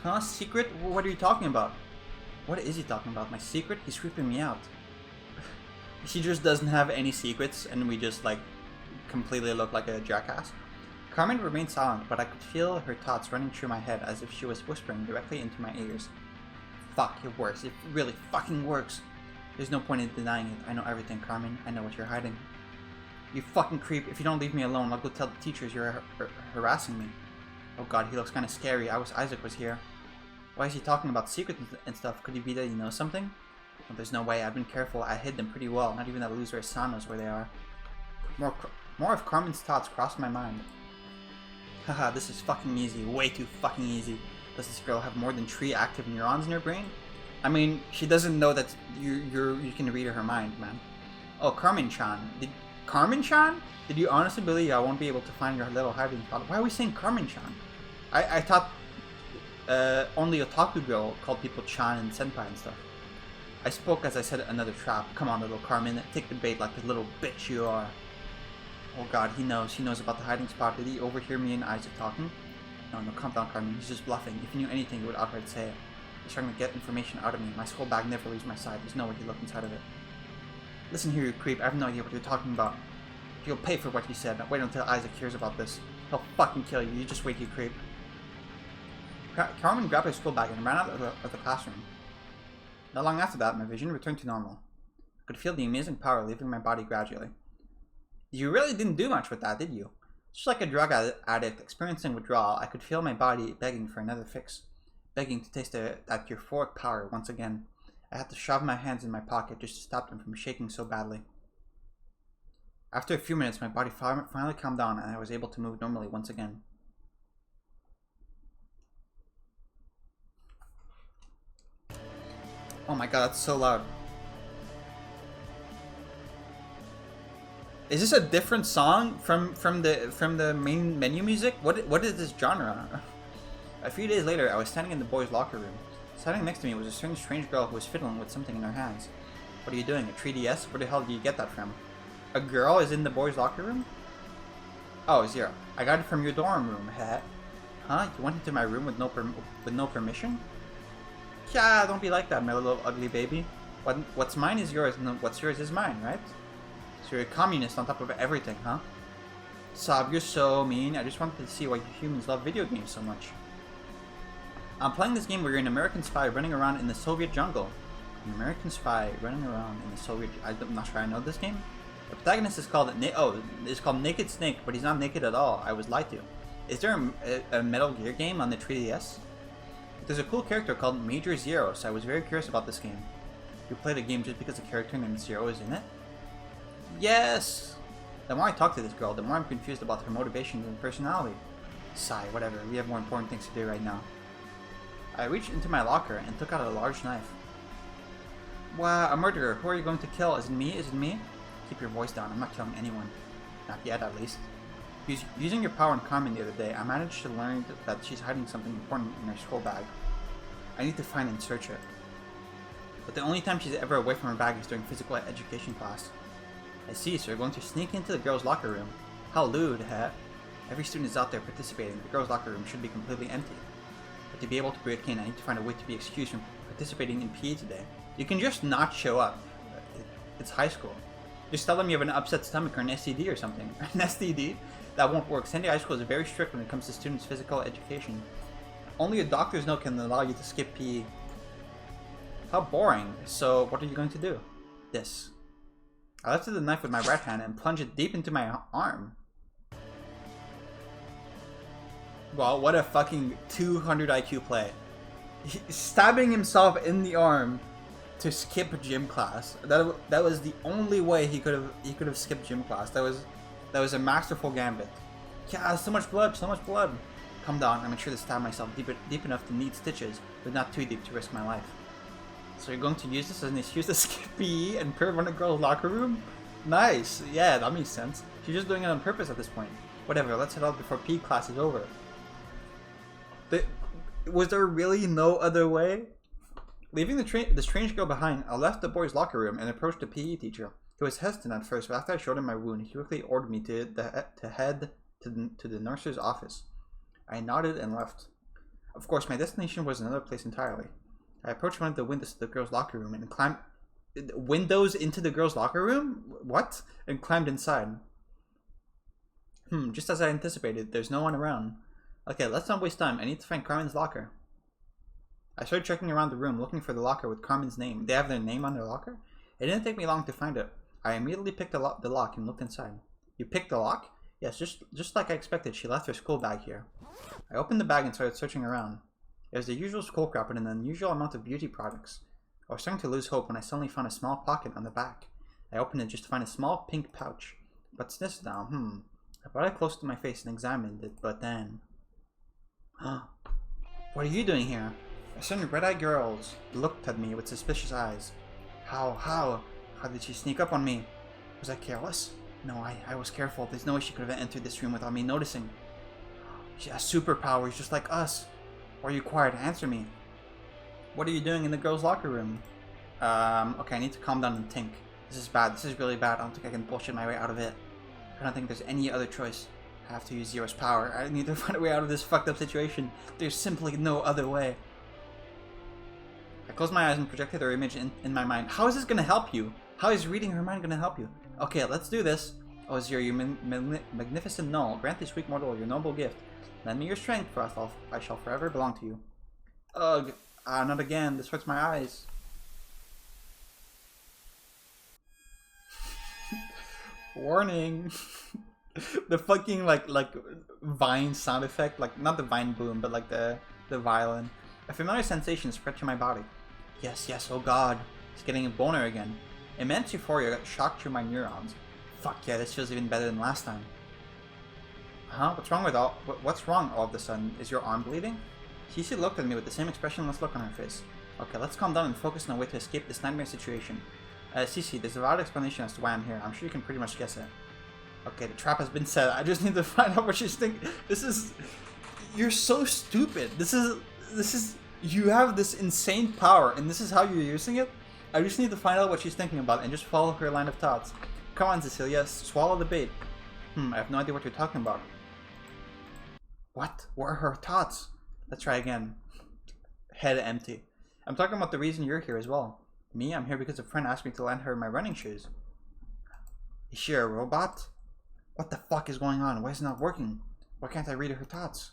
Huh? Secret? What are you talking about? What is he talking about? My secret? He's creeping me out. She just doesn't have any secrets, and we just, like, completely look like a jackass. Carmen remained silent, but I could feel her thoughts running through my head as if she was whispering directly into my ears. Fuck, it works. It really fucking works. There's no point in denying it. I know everything, Carmen. I know what you're hiding. You fucking creep. If you don't leave me alone, I'll go tell the teachers you're harassing me. Oh god, he looks kind of scary. I wish Isaac was here. Why is he talking about secrets and stuff? Could it be that he knows something? Well, there's no way. I've been careful. I hid them pretty well. Not even that loser Hassan knows where they are. More of Carmen's thoughts crossed my mind. Haha, this is fucking easy. Way too fucking easy. Does this girl have more than 3 active neurons in her brain? I mean, she doesn't know that you can read her mind, man. Oh, Carmen-chan. Carmen-chan? Did you honestly believe I won't be able to find your little hiding spot? Why are we saying Carmen-chan? I thought only otaku girl called people chan and senpai and stuff. I spoke as I said another trap. Come on, little Carmen. Take the bait like the little bitch you are. Oh god, he knows. He knows about the hiding spot. Did he overhear me and Isaac talking? No, calm down, Carmen. He's just bluffing. If he knew anything, he would outright say it. He's trying to get information out of me. My skull bag never leaves my side. There's no way to look inside of it. Listen here, you creep. I have no idea what you're talking about. You'll pay for what you said. Wait until Isaac hears about this. He'll fucking kill you. You just wait, you creep. Carmen grabbed her school bag and ran out of the classroom. Not long after that, my vision returned to normal. I could feel the amazing power leaving my body gradually. You really didn't do much with that, did you? Just like a drug addict experiencing withdrawal, I could feel my body begging for another fix. Begging to taste that euphoric power once again. I had to shove my hands in my pocket just to stop them from shaking so badly. After a few minutes, my body finally calmed down and I was able to move normally once again. Oh my god, that's so loud. Is this a different song from the main menu music? What is this genre? A few days later, I was standing in the boys' locker room. Standing next to me was a strange girl who was fiddling with something in her hands. What are you doing? A 3DS? Where the hell did you get that from? A girl is in the boys' locker room? Oh, Zero. I got it from your dorm room, Huh? You went into my room with no permission? Yeah, don't be like that, my little ugly baby. What's mine is yours, and what's yours is mine, right? So you're a communist on top of everything, huh? Sob, you're so mean. I just wanted to see why humans love video games so much. I'm playing this game where you're an American spy running around in the Soviet jungle. An American spy running around in the Soviet... I'm not sure I know this game. The protagonist is called it's called Naked Snake, but he's not naked at all. I was lied to. Is there a Metal Gear game on the 3DS? There's a cool character called Major Zero, so I was very curious about this game. You play the game just because the character named Zero is in it? Yes! The more I talk to this girl, the more I'm confused about her motivations and personality. Sigh, whatever, we have more important things to do right now. I reached into my locker and took out a large knife. Wow, a murderer, who are you going to kill? Is it me? Is it me? Keep your voice down, I'm not killing anyone. Not yet, at least. Using your power in Carmen the other day, I managed to learn that she's hiding something important in her school bag. I need to find and search it. But the only time she's ever away from her bag is during physical education class. I see, so you're going to sneak into the girls' locker room. How lewd, huh? Every student is out there participating. The girls' locker room should be completely empty. But to be able to break in, I need to find a way to be excused from participating in PE today. You can just not show up. It's high school. Just tell them you have an upset stomach or an STD or something. An STD? That won't work. Sandy High School is very strict when it comes to students' physical education. Only a doctor's note can allow you to skip PE. How boring. So, what are you going to do? This. I lifted the knife with my right hand and plunged it deep into my arm. Well, what a fucking 200 IQ play. Stabbing himself in the arm to skip gym class. That was the only way he could have skipped gym class. That was a masterful gambit. Yeah, so much blood, so much blood. Calm down, I'm sure to stab myself deep enough to need stitches, but not too deep to risk my life. So you're going to use this as an excuse to skip PE and perv on a girl's locker room? Nice, yeah, that makes sense. She's just doing it on purpose at this point. Whatever, let's head out before PE class is over. Was there really no other way? Leaving the strange girl behind, I left the boys' locker room and approached the PE teacher. He was hesitant at first, but after I showed him my wound, he quickly ordered me to head to the nurse's office. I nodded and left. Of course, my destination was another place entirely. I approached one of the windows to the girls' locker room and climbed... Windows into the girls' locker room? What? And climbed inside. Just as I anticipated, there's no one around. Okay, let's not waste time. I need to find Carmen's locker. I started checking around the room, looking for the locker with Carmen's name. They have their name on their locker? It didn't take me long to find it. I immediately picked the lock and looked inside. You picked the lock? Yes, just like I expected, she left her school bag here. I opened the bag and started searching around. It was the usual school crap and an unusual amount of beauty products. I was starting to lose hope when I suddenly found a small pocket on the back. I opened it just to find a small pink pouch. What's this now? I brought it close to my face and examined it, but then... What are you doing here? A certain red-eyed girl looked at me with suspicious eyes. How did she sneak up on me? Was I careless? No, I was careful. There's no way she could have entered this room without me noticing. She has superpowers just like us. Why are you quiet? Answer me. What are you doing in the girls' locker room? Okay, I need to calm down and think. This is bad. This is really bad. I don't think I can bullshit my way out of it. I don't think there's any other choice. I have to use Zero's power. I need to find a way out of this fucked up situation. There's simply no other way. I closed my eyes and projected her image in my mind. How is this going to help you? How is reading her mind going to help you? Okay, let's do this. Oh, Zero, you magnificent null. Grant this weak mortal your noble gift. Lend me your strength, for I shall forever belong to you. Ugh. Not again. This hurts my eyes. Warning. The fucking like Vine sound effect, like not the Vine boom, but like the violin. A familiar sensation spread to my body. Yes, oh god. It's getting a boner again. Immense euphoria shocked through my neurons. Fuck yeah, this feels even better than last time. Huh? What's wrong all of a sudden? Is your arm bleeding? Cece looked at me with the same expressionless look on her face. Okay, let's calm down and focus on a way to escape this nightmare situation. Cece, there's a valid explanation as to why I'm here. I'm sure you can pretty much guess it. Okay, the trap has been set. I just need to find out what she's thinking. You're so stupid. You have this insane power, and this is how you're using it? I just need to find out what she's thinking about and just follow her line of thoughts. Come on, Cecilia, swallow the bait. I have no idea what you're talking about. What? What are her thoughts? Let's try again. Head empty. I'm talking about the reason you're here as well. Me? I'm here because a friend asked me to lend her my running shoes. Is she a robot? What the fuck is going on? Why is it not working? Why can't I read her thoughts?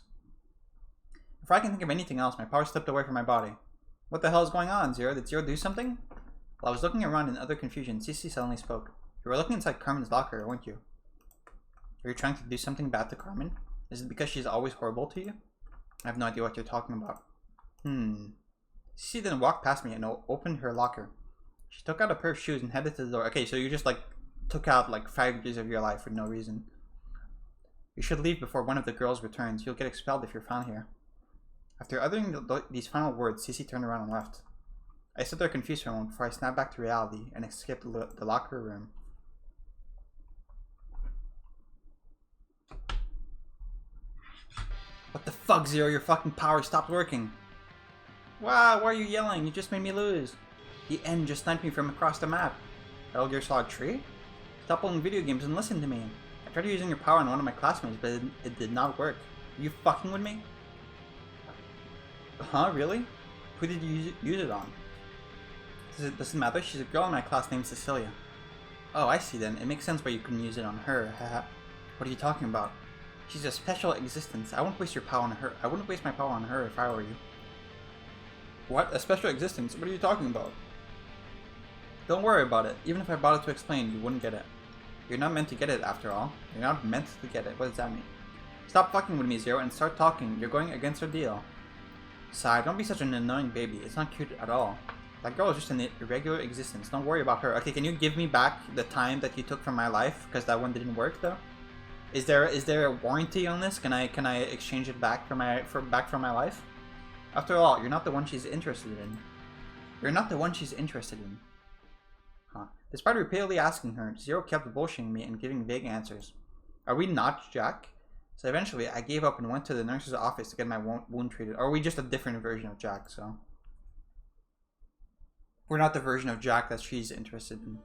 Before I can think of anything else, my power slipped away from my body. What the hell is going on, Zero? Did Zero do something? While I was looking around in utter confusion, Cece suddenly spoke. You were looking inside Carmen's locker, weren't you? Are you trying to do something bad to Carmen? Is it because she's always horrible to you? I have no idea what you're talking about. She then walked past me and opened her locker. She took out a pair of shoes and headed to the door. Okay, so you just like took out like 5 years of your life for no reason. You should leave before one of the girls returns. You'll get expelled if you're found here. After uttering these final words, Cece turned around and left. I stood there confused for a moment before I snapped back to reality and escaped the locker room. What the fuck, Zero? Your fucking power stopped working. Wow, why are you yelling? You just made me lose. The end just sniped me from across the map. Metal Gear Solid 3? Stop playing video games and listen to me. I tried using your power on one of my classmates, but it did not work. Are you fucking with me? Huh, really? Who did you use it on? Doesn't matter, she's a girl in my class named Cecilia. Oh, I see then. It makes sense why you couldn't use it on her. What are you talking about? She's a special existence. I wouldn't waste your power on her. I wouldn't waste my power on her if I were you. What? A special existence? What are you talking about? Don't worry about it. Even if I bothered to explain, you wouldn't get it. You're not meant to get it after all. You're not meant to get it. What does that mean? Stop fucking with me, Zero, and start talking. You're going against our deal. Sigh, don't be such an annoying baby. It's not cute at all. That girl is just an irregular existence. Don't worry about her. Okay, can you give me back the time that you took from my life? Because that one didn't work though. Is there a warranty on this? Can I exchange it back from my life? After all, you're not the one she's interested in. You're not the one she's interested in. Huh. Despite repeatedly asking her, Zero kept bullshitting me and giving vague answers. Are we not Jack? So eventually, I gave up and went to the nurse's office to get my wound treated. Or are we just a different version of Jack, so... We're not the version of Jack that she's interested in.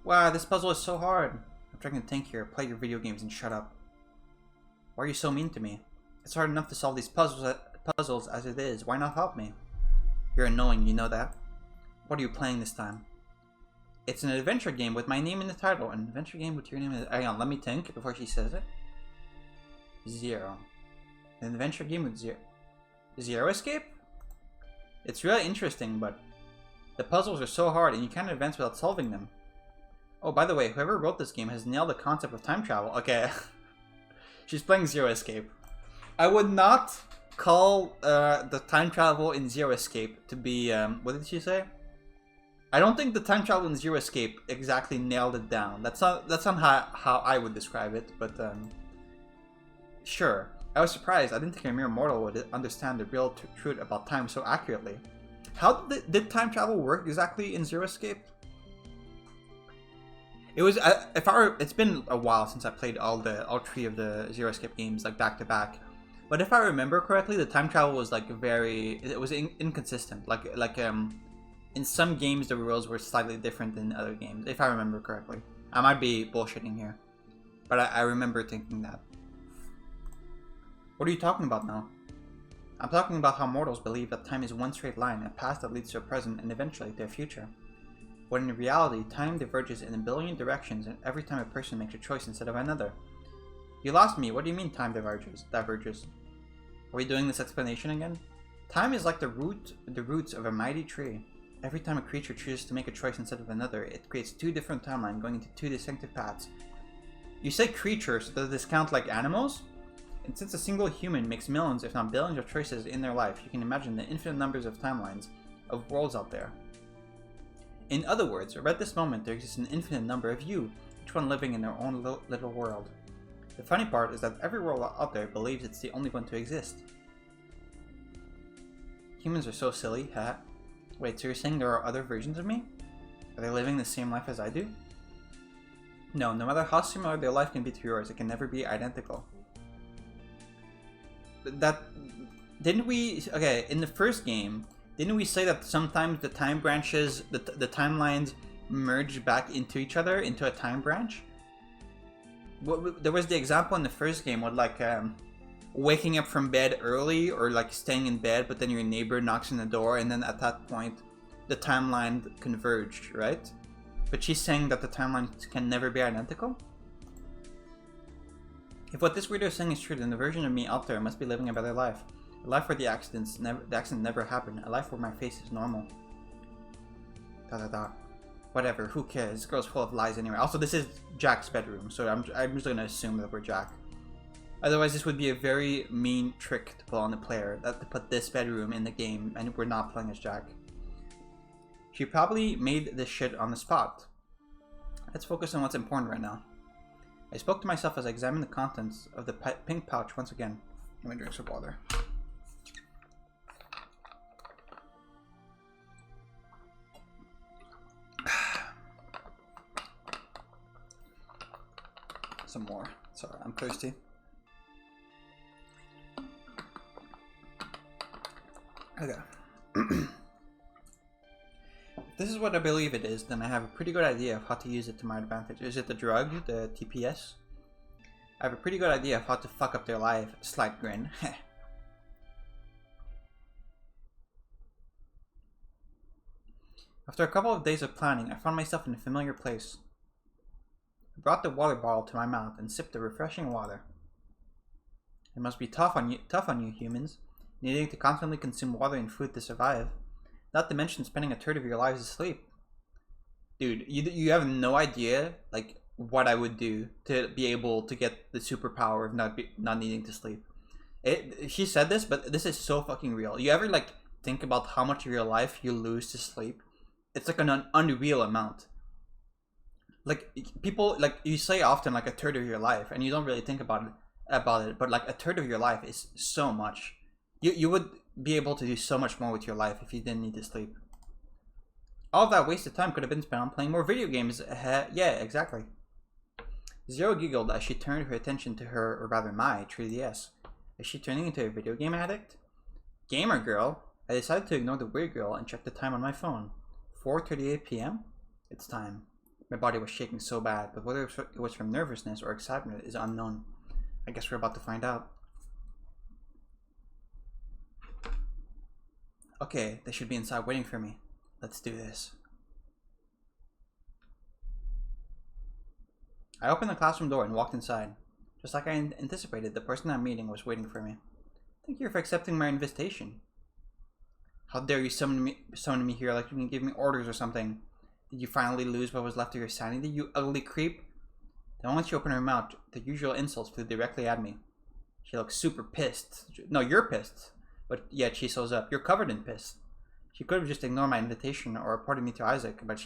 Wow, this puzzle is so hard. I'm trying to think here. Play your video games and shut up. Why are you so mean to me? It's hard enough to solve these puzzles as it is. Why not help me? You're annoying, you know that? What are you playing this time? It's an adventure game with my name in the title. An adventure game with your name in the... Hang on, let me think before she says it. Zero. An adventure game with Zero Escape? It's really interesting, but the puzzles are so hard and you can't advance without solving them. Oh, by the way, whoever wrote this game has nailed the concept of time travel. Okay. She's playing Zero Escape. I would not call the time travel in Zero Escape to be... what did she say? I don't think the time travel in Zero Escape exactly nailed it down. That's not how I would describe it, but sure. I was surprised. I didn't think a mere mortal would understand the real truth about time so accurately. How did time travel work exactly in Zero Escape? It was it's been a while since I played all 3 of the Zero Escape games like back to back. But if I remember correctly, the time travel was like inconsistent. Like in some games the rules were slightly different than other games, if I remember correctly. I might be bullshitting here, but I remember thinking that. What are you talking about now? I'm talking about how mortals believe that time is one straight line, a past that leads to a present and eventually to a future. When in reality, time diverges in a billion directions and every time a person makes a choice instead of another. You lost me. What do you mean time diverges? Are we doing this explanation again? Time is like the roots of a mighty tree. Every time a creature chooses to make a choice instead of another, it creates 2 different timelines going into 2 distinctive paths. You say creatures, so does this count like animals? And since a single human makes millions, if not billions of choices in their life, you can imagine the infinite numbers of timelines, of worlds out there. In other words, right this moment, there exists an infinite number of you, each one living in their own little world. The funny part is that every world out there believes it's the only one to exist. Humans are so silly, haha. Wait, so you're saying there are other versions of me? Are they living the same life as I do? No matter how similar their life can be to yours, it can never be identical. Okay, in the first game, didn't we say that sometimes the time branches, the timelines merge back into each other, into a time branch? There was the example in the first game with like waking up from bed early or like staying in bed, but then your neighbor knocks on the door and then at that point the timeline converged, right? But she's saying that the timelines can never be identical? If what this weirdo is saying is true, then the version of me out there must be living a better life. A life where the accident never happened. A life where my face is normal. ... Whatever, who cares? This girl's full of lies anyway. Also, this is Jack's bedroom, so I'm just gonna assume that we're Jack. Otherwise, this would be a very mean trick to pull on the player, that to put this bedroom in the game, and we're not playing as Jack. She probably made this shit on the spot. Let's focus on what's important right now. I spoke to myself as I examined the contents of the pink pouch once again. Let me drink some water. Some more. Sorry, I'm thirsty. Okay. If this is what I believe it is, then I have a pretty good idea of how to use it to my advantage. Is it the drug, the TPS? I have a pretty good idea of how to fuck up their life. Slight grin. After a couple of days of planning, I found myself in a familiar place. I brought the water bottle to my mouth and sipped the refreshing water. It must be tough on you humans, needing to constantly consume water and food to survive. Not to mention spending a third of your lives asleep. Dude, you have no idea like what I would do to be able to get the superpower of not needing to sleep. She said this, but this is so fucking real. You ever like think about how much of your life you lose to sleep? It's like an unreal amount. Like people like you say often like a third of your life, and you don't really think about it, but like a third of your life is so much. You would be able to do so much more with your life if you didn't need to sleep. All of that wasted time could have been spent on playing more video games. Yeah, exactly. Zero giggled as she turned her attention to her, or rather my, 3DS. Is she turning into a video game addict? Gamer girl. I decided to ignore the weird girl and check the time on my phone. 4:38 p.m? It's time. My body was shaking so bad, but whether it was from nervousness or excitement is unknown. I guess we're about to find out. Okay, they should be inside waiting for me. Let's do this. I opened the classroom door and walked inside. Just like I anticipated, the person I'm meeting was waiting for me. Thank you for accepting my invitation. How dare you summon me here like you can give me orders or something? Did you finally lose what was left of your sanity, you ugly creep? The moment she opened her mouth, the usual insults flew directly at me. She looked super pissed. No, you're pissed. But yet she shows up. You're covered in piss. She could have just ignored my invitation or reported me to Isaac, but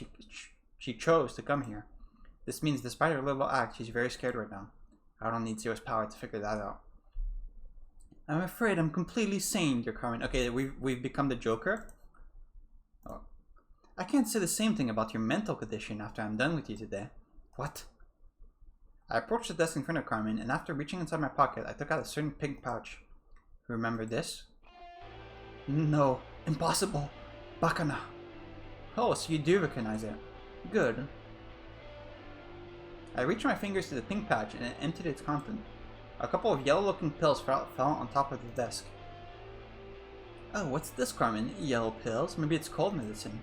she chose to come here. This means despite her little act, she's very scared right now. I don't need Zero's power to figure that out. I'm afraid I'm completely sane, dear Carmen. Okay, we've become the Joker. Oh. I can't say the same thing about your mental condition after I'm done with you today. What? I approached the desk in front of Carmen, and after reaching inside my pocket, I took out a certain pink pouch. Remember this? No, impossible. Bacana. Oh, so you do recognize it. Good. I reached my fingers to the pink pouch and it emptied its content. A couple of yellow-looking pills fell on top of the desk. Oh, what's this, Carmen? Yellow pills? Maybe it's cold medicine.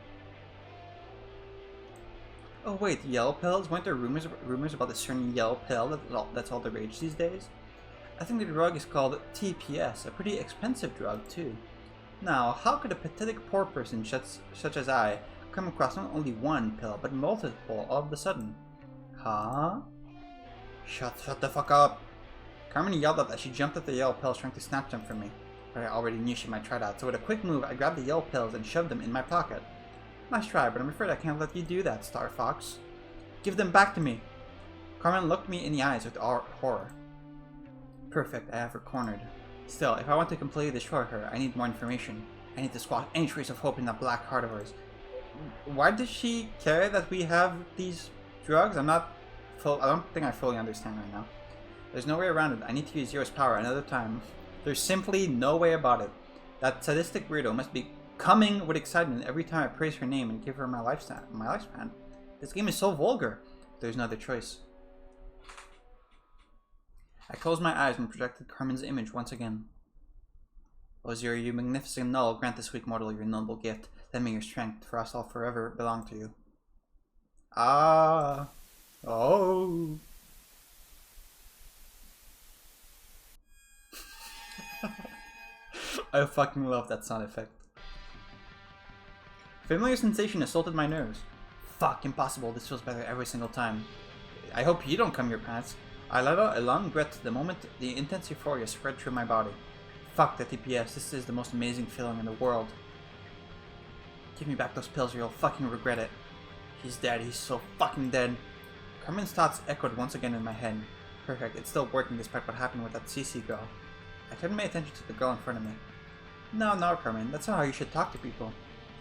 Oh wait, yellow pills? Weren't there rumors about a certain yellow pill that's all the rage these days? I think the drug is called TPS, a pretty expensive drug too. Now, how could a pathetic poor person such as I come across not only one pill, but multiple all of a sudden? Huh? Shut the fuck up! Carmen yelled out as she jumped at the yellow pills trying to snatch them from me. But I already knew she might try that, so with a quick move, I grabbed the yellow pills and shoved them in my pocket. Nice try, but I'm afraid I can't let you do that, Star Fox. Give them back to me! Carmen looked me in the eyes with horror. Perfect, I have her cornered. Still, if I want to completely destroy her, I need more information. I need to squash any trace of hope in that black heart of hers. Why does she care that we have these drugs? I don't think I fully understand right now. There's no way around it. I need to use Zero's power another time. There's simply no way about it. That sadistic weirdo must be coming with excitement every time I praise her name and give her my lifespan. This game is so vulgar. There's no other choice. I closed my eyes and projected Carmen's image once again. O Zero, you magnificent null, grant this weak mortal your noble gift. Lend me your strength, for us all forever belong to you. Ah. Oh. I fucking love that sound effect. Familiar sensation assaulted my nerves. Fuck, impossible. This feels better every single time. I hope you don't come your pants. I let out a long breath the moment the intense euphoria spread through my body. Fuck the TPS. This is the most amazing feeling in the world. Give me back those pills or you'll fucking regret it. He's dead. He's so fucking dead. Carmen's thoughts echoed once again in my head. Perfect. It's still working despite what happened with that CC girl. I couldn't pay attention to the girl in front of me. No, Carmen. That's not how you should talk to people.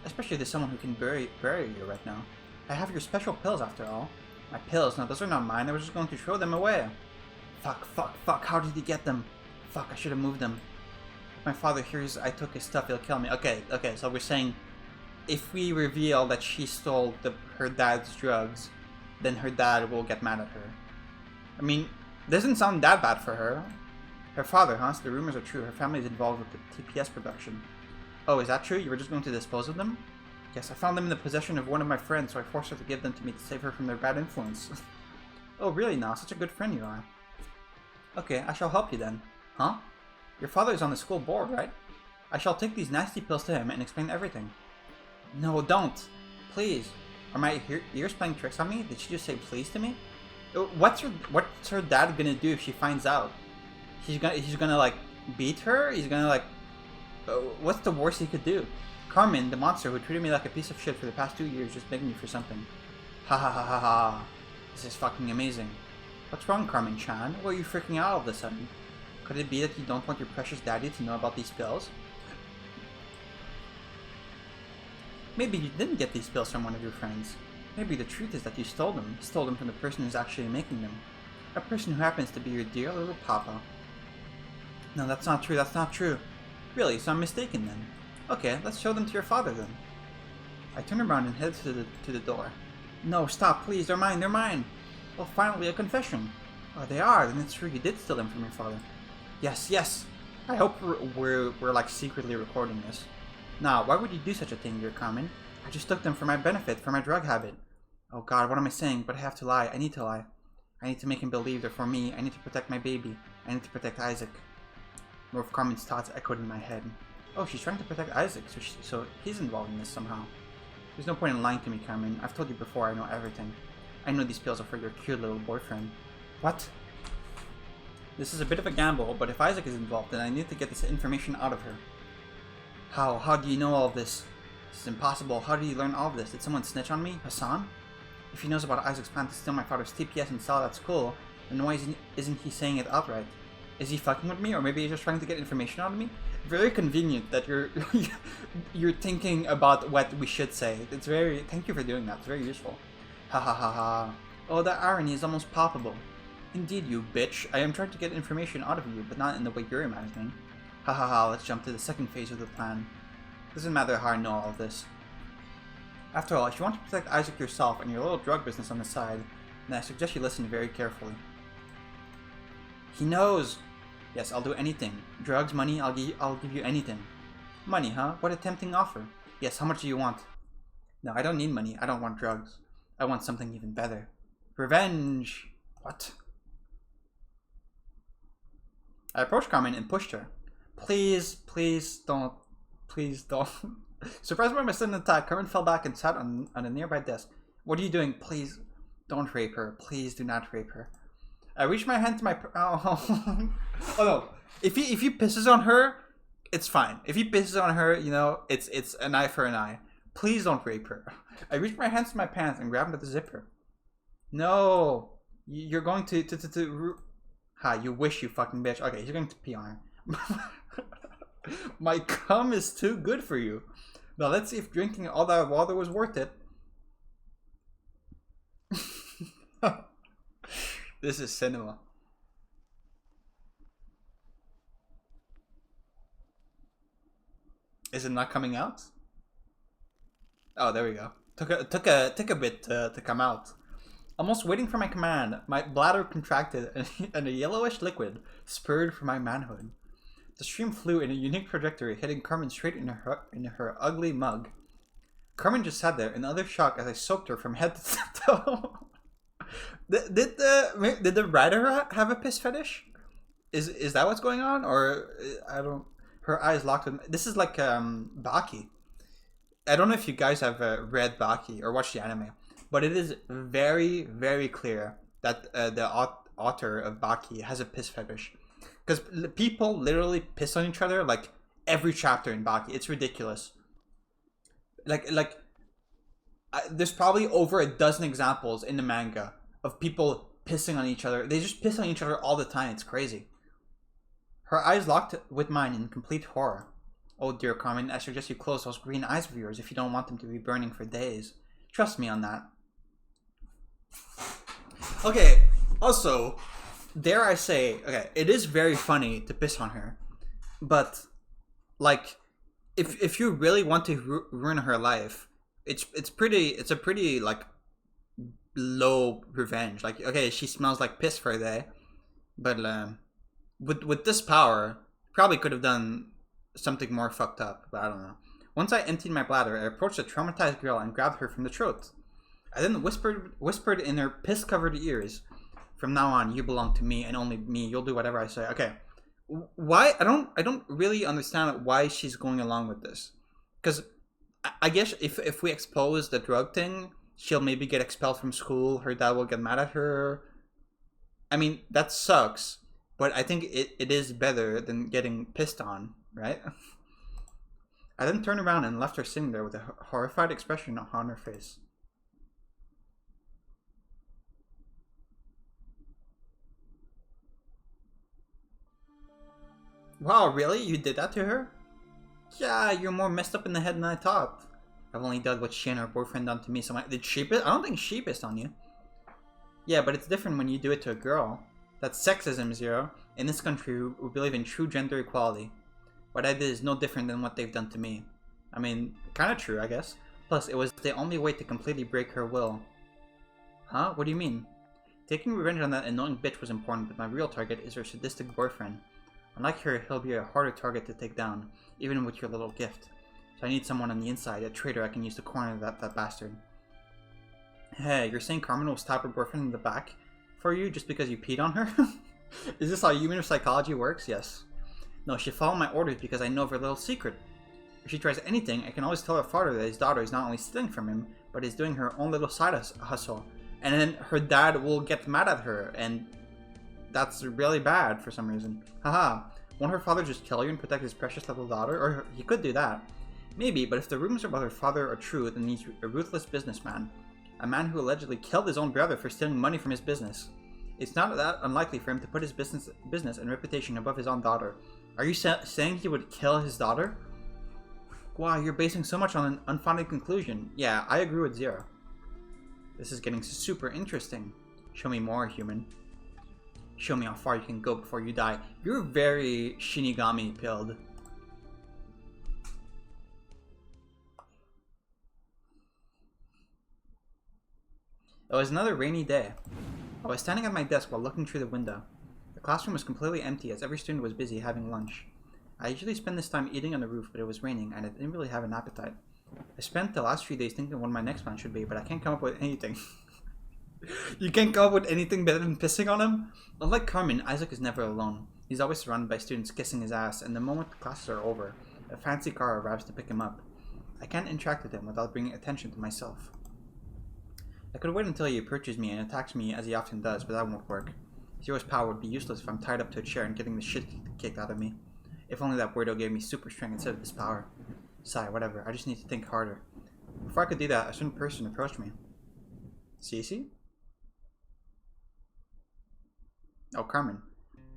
Especially to someone who can bury you right now. I have your special pills after all. My pills? No, those are not mine. I was just going to throw them away. Fuck. How did he get them? Fuck, I should have moved them. If my father hears I took his stuff, he'll kill me. Okay, so we're saying if we reveal that she stole her dad's drugs, then her dad will get mad at her. I mean, doesn't sound that bad for her. Her father, huh? So the rumors are true. Her family is involved with the TPS production. Oh, is that true? You were just going to dispose of them? Yes, I found them in the possession of one of my friends, so I forced her to give them to me to save her from their bad influence. Oh, really now? Such a good friend you are. Okay, I shall help you then. Huh? Your father is on the school board, right? I shall take these nasty pills to him and explain everything. No, don't. Please. Are my ears playing tricks on me? Did she just say please to me? What's her dad gonna do if she finds out? He's gonna like beat her? He's gonna like... what's the worst he could do? Carmen, the monster who treated me like a piece of shit for the past 2 years, just begged me for something. Ha ha ha ha ha. This is fucking amazing. What's wrong, Carmen-chan? Why are you freaking out all of a sudden? Could it be that you don't want your precious daddy to know about these pills? Maybe you didn't get these pills from one of your friends. Maybe the truth is that you stole them. You stole them from the person who's actually making them. A person who happens to be your dear little papa. No, that's not true. That's not true. Really, so I'm mistaken then. Okay, let's show them to your father then. I turned around and headed to the door. No, stop, please. They're mine. They're mine. Oh, finally, a confession. Oh, they are. Then it's true you did steal them from your father. Yes. I hope we're like secretly recording this. Now, why would you do such a thing, dear Carmen? I just took them for my benefit, for my drug habit. Oh god, what am I saying? But I have to lie. I need to lie. I need to make him believe they're for me. I need to protect my baby. I need to protect Isaac. More of Carmen's thoughts echoed in my head. Oh, she's trying to protect Isaac, so he's involved in this somehow. There's no point in lying to me, Carmen. I've told you before I know everything. I know these pills are for your cute little boyfriend. What? This is a bit of a gamble, but if Isaac is involved, then I need to get this information out of her. How? How do you know all of this? This is impossible. How did you learn all of this? Did someone snitch on me? Hassan? If he knows about Isaac's plan to steal my father's TPS and sell it at school, then why isn't he saying it outright? Is he fucking with me, or maybe he's just trying to get information out of me? Very convenient that you're you're thinking about what we should say. It's very... Thank you for doing that. It's very useful. Ha ha ha ha. Oh, the irony is almost palpable. Indeed, you bitch. I am trying to get information out of you, but not in the way you're imagining. Ha ha ha, let's jump to the second phase of the plan. Doesn't matter how I know all of this. After all, if you want to protect Isaac yourself and your little drug business on the side, then I suggest you listen very carefully. He knows! Yes, I'll do anything. Drugs, money, I'll give you anything. Money, huh? What a tempting offer. Yes, how much do you want? No, I don't need money. I don't want drugs. I want something even better. Revenge! What? I approached Carmen and pushed her. Please don't. Surprised by my sudden attack, Carmen fell back and sat on a nearby desk. What are you doing? Please, don't rape her. Please do not rape her. I reached my hand to my... Oh, oh no. If he pisses on her, it's fine. If he pisses on her, you know, it's an eye for an eye. Please don't rape her. I reached my hands to my pants and grabbed at the zipper. No. You're going to... Ha, you wish, you fucking bitch. Okay, he's going to pee on her. My cum is too good for you. Now let's see if drinking all that water was worth it. This is cinema. Is it not coming out? Oh, there we go. Took a bit to come out. Almost waiting for my command, my bladder contracted and a yellowish liquid spurred from my manhood. The stream flew in a unique trajectory, hitting Carmen straight in her ugly mug. Carmen just sat there in utter shock as I soaked her from head to toe. Did the writer have a piss fetish? Is that what's going on, or I don't? Her eyes locked with. This is like Baki. I don't know if you guys have read Baki or watched the anime, But it is very, very clear that the author of Baki has a piss fetish. Because people literally piss on each other like every chapter in Baki. It's ridiculous. There's probably over a dozen examples in the manga of people pissing on each other. They just piss on each other all the time. It's crazy. Her eyes locked with mine in complete horror. Oh dear Carmen, I suggest you close those green eyes of yours if you don't want them to be burning for days. Trust me on that. Okay, also, dare I say, okay, it is very funny to piss on her. But, like, if you really want to ruin her life, it's a pretty, like, low revenge. Like, okay, she smells like piss for a day. But, with this power, probably could have done something more fucked up, but I don't know. Once I emptied my bladder, I approached the traumatized girl and grabbed her from the throat. I then whispered in her piss-covered ears, "From now on, you belong to me and only me. You'll do whatever I say." Okay, why? I don't really understand why she's going along with this. Because I guess if we expose the drug thing, she'll maybe get expelled from school. Her dad will get mad at her. I mean, that sucks. But I think it is better than getting pissed on, right? I then turned around and left her sitting there with a horrified expression on her face. Wow, really? You did that to her? Yeah, you're more messed up in the head than I thought. I've only done what she and her boyfriend done to me, so did she piss? I don't think she pissed on you. Yeah, but it's different when you do it to a girl. That's sexism, Zero. In this country, we believe in true gender equality. What I did is no different than what they've done to me. I mean, kinda true, I guess. Plus, it was the only way to completely break her will. Huh? What do you mean? Taking revenge on that annoying bitch was important, but my real target is her sadistic boyfriend. Unlike her, he'll be a harder target to take down, even with your little gift. So I need someone on the inside, a traitor I can use to corner that bastard. Hey, you're saying Carmen will stab her boyfriend in the back for you just because you peed on her? Is this how human psychology works? Yes. No, she'll follow my orders because I know of her little secret. If she tries anything, I can always tell her father that his daughter is not only stealing from him, but is doing her own little side hustle. And then her dad will get mad at her, and that's really bad for some reason. Haha, won't her father just kill you and protect his precious little daughter? Or he could do that. Maybe, but if the rumors about her father are true, then he's a ruthless businessman. A man who allegedly killed his own brother for stealing money from his business. It's not that unlikely for him to put his business and reputation above his own daughter. Are you saying he would kill his daughter? Wow, you're basing so much on an unfounded conclusion. Yeah, I agree with Zero. This is getting super interesting. Show me more, human. Show me how far you can go before you die. You're very Shinigami-pilled. It was another rainy day. I was standing at my desk while looking through the window. The classroom was completely empty as every student was busy having lunch. I usually spend this time eating on the roof, but it was raining and I didn't really have an appetite. I spent the last few days thinking what my next plan should be, but I can't come up with anything. You can't come up with anything better than pissing on him? Unlike Carmen, Isaac is never alone. He's always surrounded by students kissing his ass, and the moment the classes are over, a fancy car arrives to pick him up. I can't interact with him without bringing attention to myself. I could wait until he approaches me and attacks me as he often does, but that won't work. Zero's power would be useless if I'm tied up to a chair and getting the shit kicked out of me. If only that weirdo gave me super strength instead of this power. Sigh, whatever, I just need to think harder. Before I could do that, a certain person approached me. Cece? Oh, Carmen.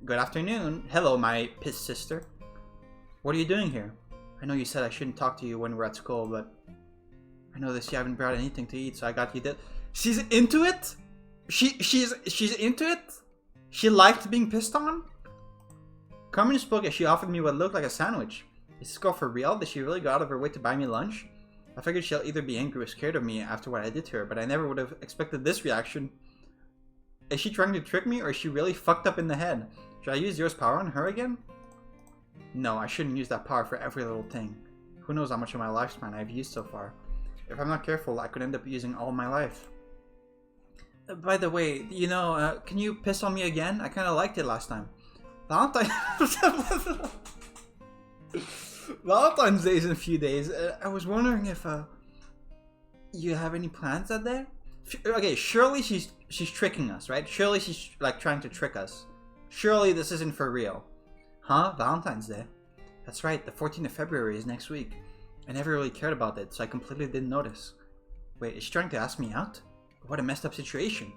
Good afternoon. Hello, my piss sister. What are you doing here? I know you said I shouldn't talk to you when we're at school, but I noticed you haven't brought anything to eat, so I got you this. She's into it? She's into it? She liked being pissed on? Carmen spoke as she offered me what looked like a sandwich. Is this girl for real? Did she really go out of her way to buy me lunch? I figured she'll either be angry or scared of me after what I did to her, but I never would have expected this reaction. Is she trying to trick me, or is she really fucked up in the head? Should I use Zero's power on her again? No, I shouldn't use that power for every little thing. Who knows how much of my lifespan I've used so far. If I'm not careful, I could end up using all my life. By the way, you know, can you piss on me again? I kind of liked it last time. Valentine's Day is in a few days. I was wondering if you have any plans that day? Okay, surely she's tricking us, right? Surely she's like trying to trick us. Surely this isn't for real. Huh? Valentine's Day? That's right, the 14th of February is next week. I never really cared about it, so I completely didn't notice. Wait, is she trying to ask me out? What a messed up situation.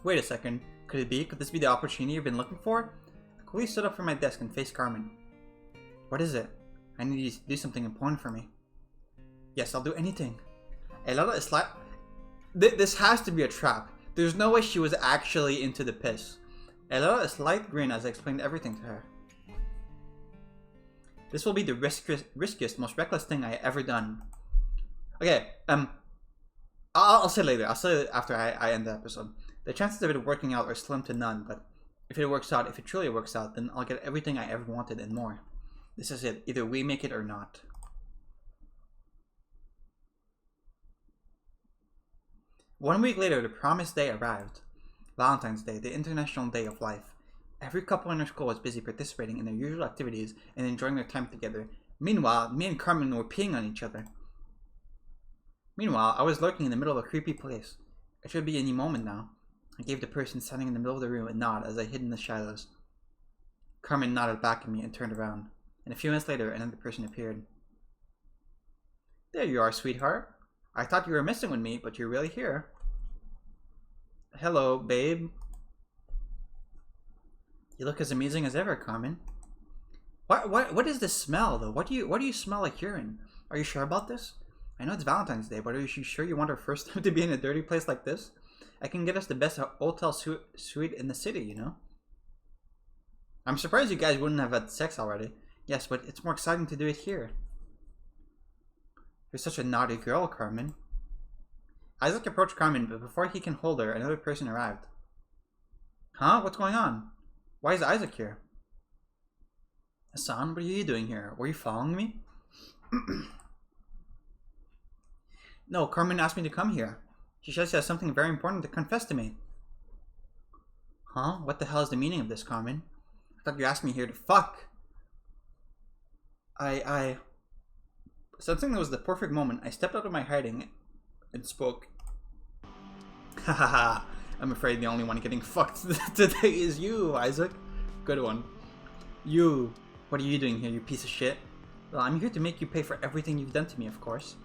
Wait a second. Could it be? Could this be the opportunity you've been looking for? I quickly stood up from my desk and faced Carmen. What is it? I need you to do something important for me. Yes, I'll do anything. Elena is like... This has to be a trap. There's no way she was actually into the piss. Elena is light green as I explained everything to her. This will be the riskiest, most reckless thing I ever done. Okay, I'll say later. I'll say it after I end the episode. The chances of it working out are slim to none, but if it works out, if it truly works out, then I'll get everything I ever wanted and more. This is it. Either we make it or not. 1 week later, the promised day arrived. Valentine's Day, the International Day of Life. Every couple in our school was busy participating in their usual activities and enjoying their time together. Meanwhile, me and Carmen were peeing on each other. Meanwhile, I was lurking in the middle of a creepy place. It should be any moment now. I gave the person standing in the middle of the room a nod as I hid in the shadows. Carmen nodded back at me and turned around, and a few minutes later, another person appeared. There you are, sweetheart. I thought you were messing with me, but you're really here. Hello, babe. You look as amazing as ever, Carmen. What is this smell, though? What do you smell like urine? Are you sure about this? I know it's Valentine's Day, but are you sure you want our first time to be in a dirty place like this? I can get us the best hotel suite in the city, you know? I'm surprised you guys wouldn't have had sex already. Yes, but it's more exciting to do it here. You're such a naughty girl, Carmen. Isaac approached Carmen, but before he can hold her, another person arrived. Huh? What's going on? Why is Isaac here? Hassan, what are you doing here? Were you following me? No, Carmen asked me to come here. She says she has something very important to confess to me. Huh? What the hell is the meaning of this, Carmen? I thought you asked me here to fuck. Sensing that was the perfect moment, I stepped out of my hiding and spoke. Hahaha, I'm afraid the only one getting fucked today is you, Isaac. Good one. You. What are you doing here, you piece of shit? Well, I'm here to make you pay for everything you've done to me, of course.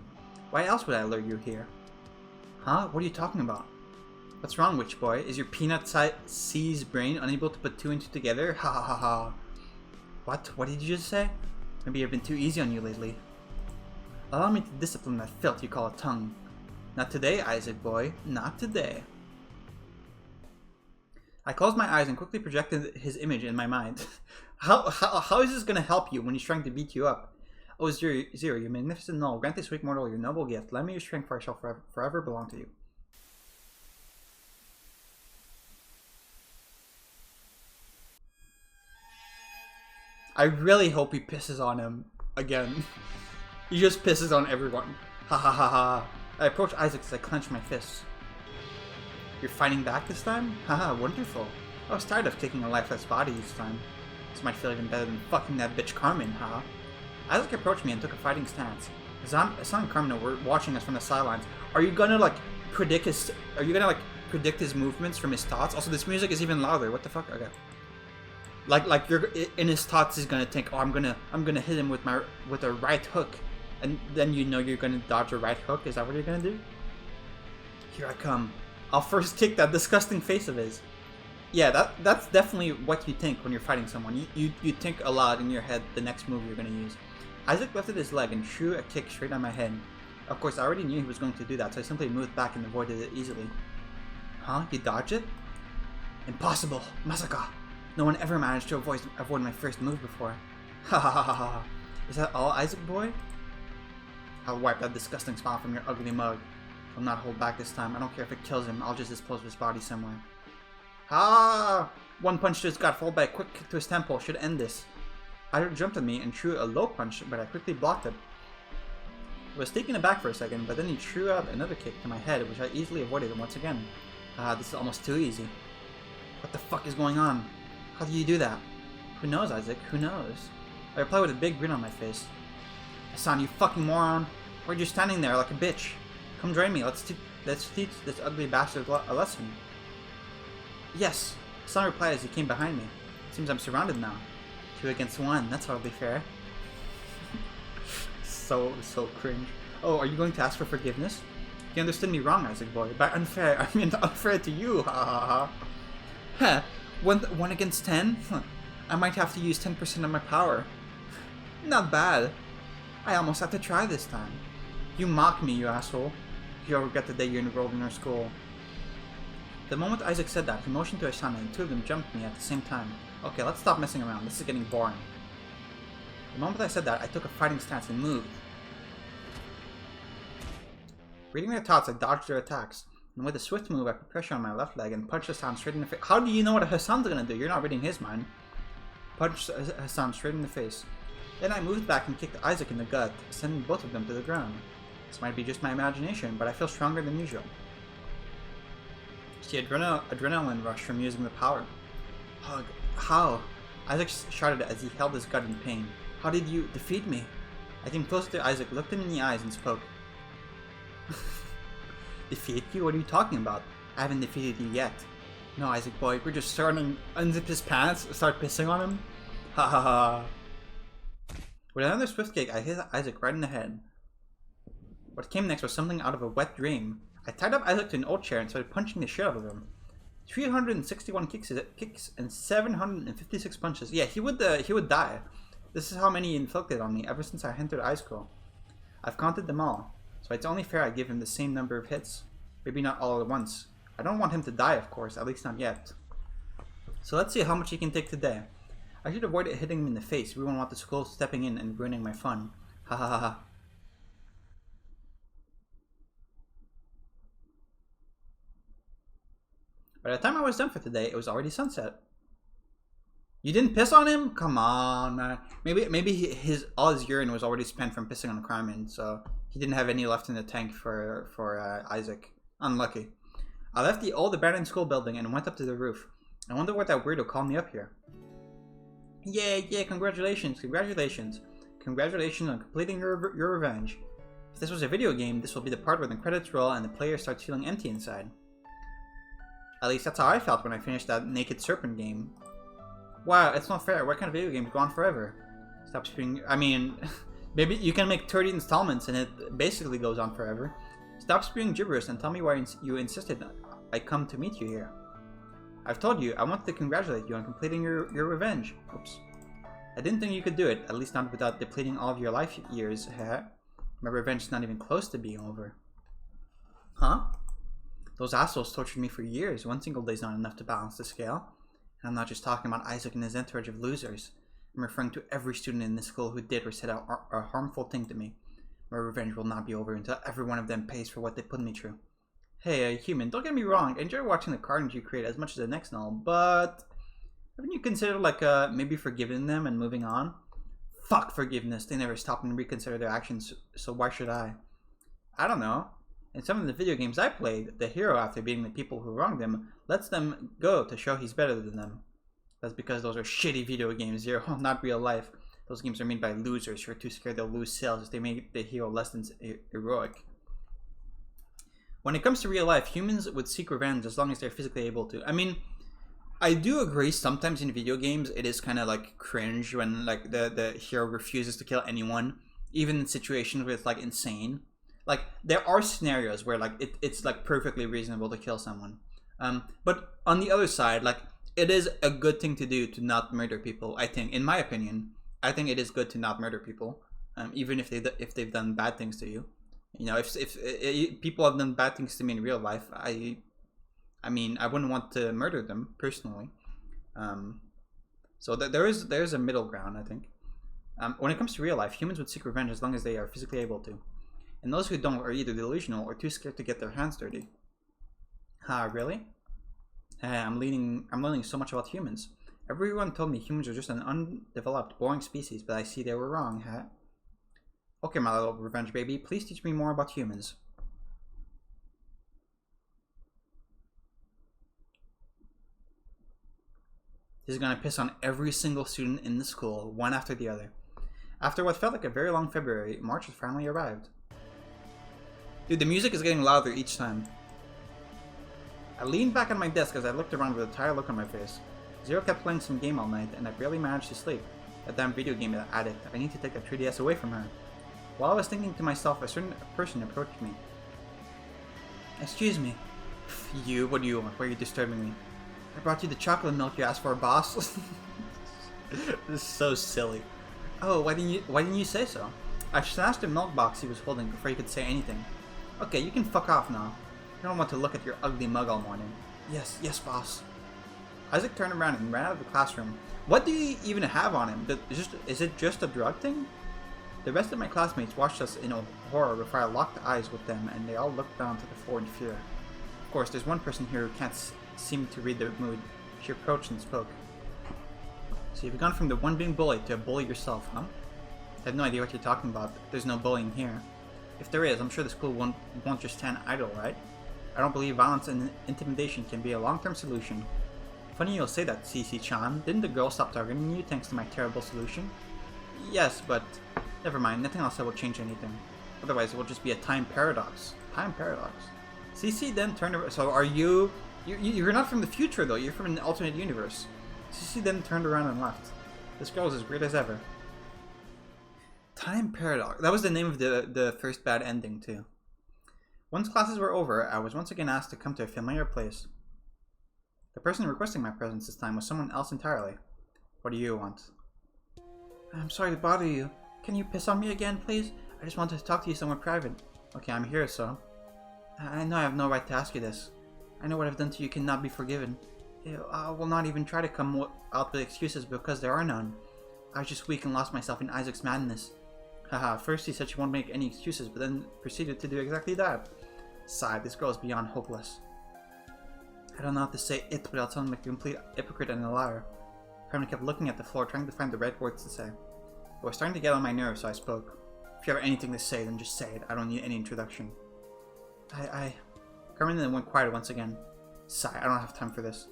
Why else would I lure you here? Huh? What are you talking about? What's wrong, witch boy? Is your peanut-sized brain unable to put two and two together? Ha ha ha ha. What? What did you just say? Maybe I've been too easy on you lately. Allow me to discipline that filth you call a tongue. Not today, Isaac boy. Not today. I closed my eyes and quickly projected his image in my mind. How is this gonna help you when he's trying to beat you up? Oh, Zero, you magnificent null, grant this weak mortal your noble gift. Let me your strength, for I shall forever belong to you. I really hope he pisses on him again. He just pisses on everyone. Ha ha ha ha. I approach Isaac as I clench my fists. You're fighting back this time? Haha, wonderful. I was tired of taking a lifeless body each time. This might feel even better than fucking that bitch Carmen, haha. Isaac approached me and took a fighting stance. Hassan and Carmen were watching us from the sidelines. Are you gonna predict his movements from his thoughts? Also, this music is even louder. What the fuck? Okay. Like you're in his thoughts, he's gonna think, oh, I'm gonna hit him with a right hook, and then you know you're gonna dodge a right hook. Is that what you're gonna do? Here I come. I'll first kick that disgusting face of his. Yeah, that's definitely what you think when you're fighting someone. You think a lot in your head the next move you're gonna use. Isaac lifted his leg and threw a kick straight on my head. Of course, I already knew he was going to do that, so I simply moved back and avoided it easily. Huh? You dodged it? Impossible! Masaka! No one ever managed to avoid my first move before. Ha ha ha ha ha. Is that all, Isaac boy? I'll wipe that disgusting smile from your ugly mug. I'll not hold back this time. I don't care if it kills him. I'll just dispose of his body somewhere. Ha! One punch to his gut followed by a quick kick to his temple should end this. Isaac jumped at me and threw a low punch, but I quickly blocked it. I was taken aback for a second, but then he threw out another kick to my head, which I easily avoided once again. This is almost too easy. What the fuck is going on? How do you do that? Who knows, Isaac? Who knows? I replied with a big grin on my face. Hassan, you fucking moron! Why'd you standing there like a bitch? Come join me. Let's teach this ugly bastard a lesson. Yes, Hassan replied as he came behind me. Seems I'm surrounded now. 2 against 1, that's hardly fair. So cringe. Oh, are you going to ask for forgiveness? You understood me wrong, Isaac boy. By unfair, I mean unfair to you, ha ha ha. Huh, 1 against 10? Huh. I might have to use 10% of my power. Not bad. I almost have to try this time. You mock me, you asshole. You'll regret the day you enrolled in our school. The moment Isaac said that, he motioned to Hassan and the 2 of them jumped me at the same time. Okay, let's stop messing around. This is getting boring. The moment I said that, I took a fighting stance and moved. Reading their thoughts, I dodged their attacks. And with a swift move, I put pressure on my left leg and punched Hassan straight in the face. How do you know what Hassan's gonna do? You're not reading his mind. Punched Hassan straight in the face. Then I moved back and kicked Isaac in the gut, sending both of them to the ground. This might be just my imagination, but I feel stronger than usual. It's the adrenaline rush from using the power. Hug. How? Isaac shouted as he held his gut in pain. How did you defeat me? I came closer to Isaac, looked him in the eyes, and spoke. Defeat you? What are you talking about? I haven't defeated you yet. No, Isaac boy, we're just starting to unzip his pants, start pissing on him. Ha ha ha. With another swift kick, I hit Isaac right in the head. What came next was something out of a wet dream. I tied up Isaac to an old chair and started punching the shit out of him. 361 kicks and 756 punches. Yeah, he would die. This is how many he inflicted on me ever since I entered high school. I've counted them all, so it's only fair I give him the same number of hits. Maybe not all at once. I don't want him to die, of course, at least not yet. So let's see how much he can take today. I should avoid hitting him in the face. We won't want the school stepping in and ruining my fun. Ha ha ha ha. By the time I was done for today, it was already sunset. You didn't piss on him? Come on, man. Maybe all his urine was already spent from pissing on Carmen, so he didn't have any left in the tank for Isaac. Unlucky. I left the old abandoned school building and went up to the roof. I wonder what that weirdo called me up here. Yeah, congratulations. Congratulations on completing your revenge. If this was a video game, this will be the part where the credits roll and the player starts feeling empty inside. At least that's how I felt when I finished that Naked Serpent game. Wow, it's not fair. What kind of video games go on forever? Stop spewing. I mean, maybe you can make 30 installments and it basically goes on forever. Stop spewing gibberish and tell me why you insisted I come to meet you here. I've told you, I wanted to congratulate you on completing your revenge. Oops. I didn't think you could do it, at least not without depleting all of your life years. My revenge is not even close to being over. Huh? Those assholes tortured me for years. One single day is not enough to balance the scale. And I'm not just talking about Isaac and his entourage of losers. I'm referring to every student in this school who did or said a harmful thing to me. My revenge will not be over until every one of them pays for what they put me through. Hey, human, don't get me wrong. I enjoy watching the carnage you create as much as the next and all, but haven't you considered maybe forgiving them and moving on? Fuck forgiveness. They never stop and reconsider their actions, so why should I? I don't know. In some of the video games I played, the hero, after beating the people who wronged him, lets them go to show he's better than them. That's because those are shitty video games, Zero, not real life. Those games are made by losers who are too scared they'll lose sales if they make the hero less than heroic. When it comes to real life, humans would seek revenge as long as they're physically able to. I mean, I do agree sometimes in video games it is kind of like cringe when like the hero refuses to kill anyone, even in situations where it's like insane. Like there are scenarios where like it's like perfectly reasonable to kill someone. But on the other side, like it is a good thing to do to not murder people. I think, in my opinion, I think it is good to not murder people, even if they've done bad things to you. You know, if people have done bad things to me in real life, I mean, I wouldn't want to murder them personally. So there's a middle ground, I think. When it comes to real life, humans would seek revenge as long as they are physically able to, and those who don't are either delusional or too scared to get their hands dirty. Really? I'm learning so much about humans. Everyone told me humans are just an undeveloped, boring species, but I see they were wrong. Okay, my little revenge baby, please teach me more about humans. He's gonna piss on every single student in the school, one after the other. After what felt like a very long February, March had finally arrived. Dude, the music is getting louder each time. I leaned back on my desk as I looked around with a tired look on my face. Zero kept playing some game all night, and I barely managed to sleep. That damn video game addict. I need to take that 3DS away from her. While I was thinking to myself, a certain person approached me. Excuse me. You? What do you want? Why are you disturbing me? I brought you the chocolate milk you asked for, boss. This is so silly. Oh, why didn't you say so? I snatched the milk box he was holding before he could say anything. Okay, you can fuck off now. I don't want to look at your ugly mug all morning. Yes, boss. Isaac turned around and ran out of the classroom. What do you even have on him? Is it just a drug thing? The rest of my classmates watched us in horror before I locked eyes with them, and they all looked down to the floor in fear. Of course, there's one person here who can't seem to read the mood. She approached and spoke. So you've gone from the one being bullied to a bully yourself, huh? I have no idea what you're talking about. There's no bullying here. If there is, I'm sure the school won't just stand idle, right? I don't believe violence and intimidation can be a long-term solution. Funny you'll say that, CC-chan. Didn't the girl stop targeting you thanks to my terrible solution? Yes, but never mind. Nothing else that will change anything. Otherwise, it will just be a time paradox. Time paradox. CC then turned around. So are you... You're not from the future, though. You're from an alternate universe. CC then turned around and left. This girl is as weird as ever. Time paradox. That was the name of the first bad ending, too. Once classes were over, I was once again asked to come to a familiar place. The person requesting my presence this time was someone else entirely. What do you want? I'm sorry to bother you. Can you piss on me again, please? I just wanted to talk to you somewhere private. Okay, I'm here, so. I know I have no right to ask you this. I know what I've done to you cannot be forgiven. I will not even try to come out with excuses because there are none. I was just weak and lost myself in Isaac's madness. Haha, first he said she won't make any excuses, but then proceeded to do exactly that. Sighed, this girl is beyond hopeless. I don't know how to say it without sounding like a complete hypocrite and a liar. Carmen kept looking at the floor, trying to find the right words to say. It was starting to get on my nerves, so I spoke. If you have anything to say, then just say it. I don't need any introduction. Carmen then went quiet once again. Sigh, I don't have time for this.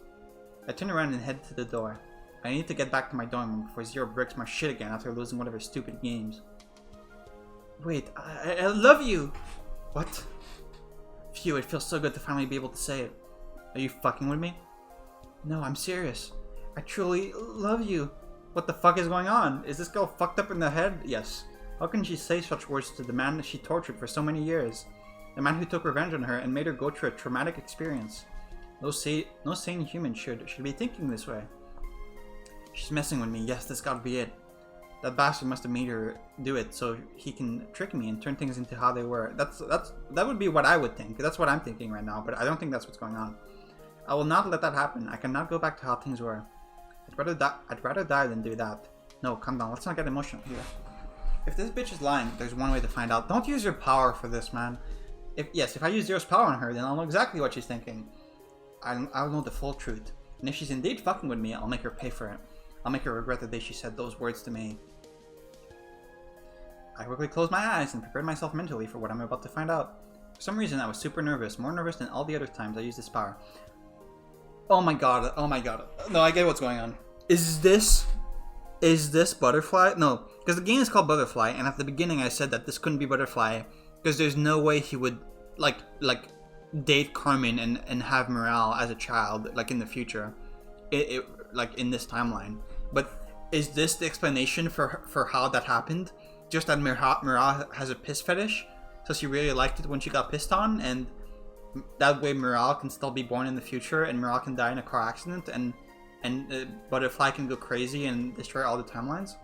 I turned around and headed to the door. I need to get back to my dorm room before Zero breaks my shit again after losing one of her stupid games. Wait, I love you! What? Phew, it feels so good to finally be able to say it. Are you fucking with me? No, I'm serious. I truly love you. What the fuck is going on? Is this girl fucked up in the head? Yes. How can she say such words to the man that she tortured for so many years? The man who took revenge on her and made her go through a traumatic experience. No sane human should be thinking this way. She's messing with me. Yes, this gotta be it. That bastard must have made her do it so he can trick me and turn things into how they were. That would be what I would think. That's what I'm thinking right now, but I don't think that's what's going on. I will not let that happen. I cannot go back to how things were. I'd rather die than do that. No, calm down. Let's not get emotional here. If this bitch is lying, there's one way to find out. Don't use your power for this, man. If I use Zero's power on her, then I'll know exactly what she's thinking. I'll know the full truth. And if she's indeed fucking with me, I'll make her pay for it. I'll make her regret the day she said those words to me. I quickly closed my eyes and prepared myself mentally for what I'm about to find out. For some reason, I was super nervous, more nervous than all the other times I used this power. Oh my god, oh my god. No, I get what's going on. Is this Butterfly? No, because the game is called Butterfly, and at the beginning I said that this couldn't be Butterfly, because there's no way he would, like date Carmen and have Morale as a child, like in the future. Like in this timeline. But is this the explanation for how that happened? Just that Morale has a piss fetish, so she really liked it when she got pissed on, and that way Morale can still be born in the future, and Morale can die in a car accident, and Butterfly can go crazy and destroy all the timelines?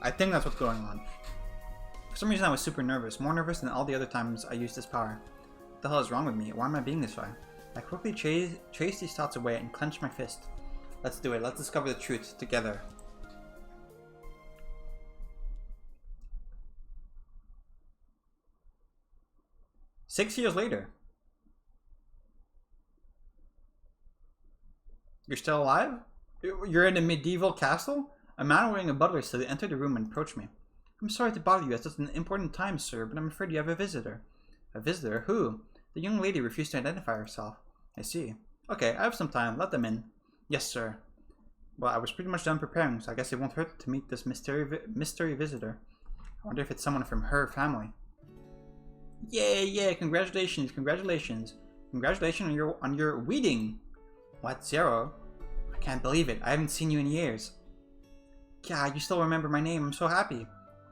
I think that's what's going on. For some reason I was super nervous, more nervous than all the other times I used this power. What the hell is wrong with me? Why am I being this way? I quickly chased these thoughts away and clenched my fist. Let's do it. Let's discover the truth together. Six years later. You're still alive? You're in a medieval castle? A man wearing a butler's suit entered the room and approached me. I'm sorry to bother you at such an important time, sir, but I'm afraid you have a visitor. A visitor? Who? The young lady refused to identify herself. I see. Okay, I have some time. Let them in. Yes, sir. Well, I was pretty much done preparing, so I guess it won't hurt to meet this mystery visitor. I wonder if it's someone from her family. Yeah, congratulations, congratulations. Congratulations on your weeding. What, Zero? I can't believe it. I haven't seen you in years. God, you still remember my name. I'm so happy.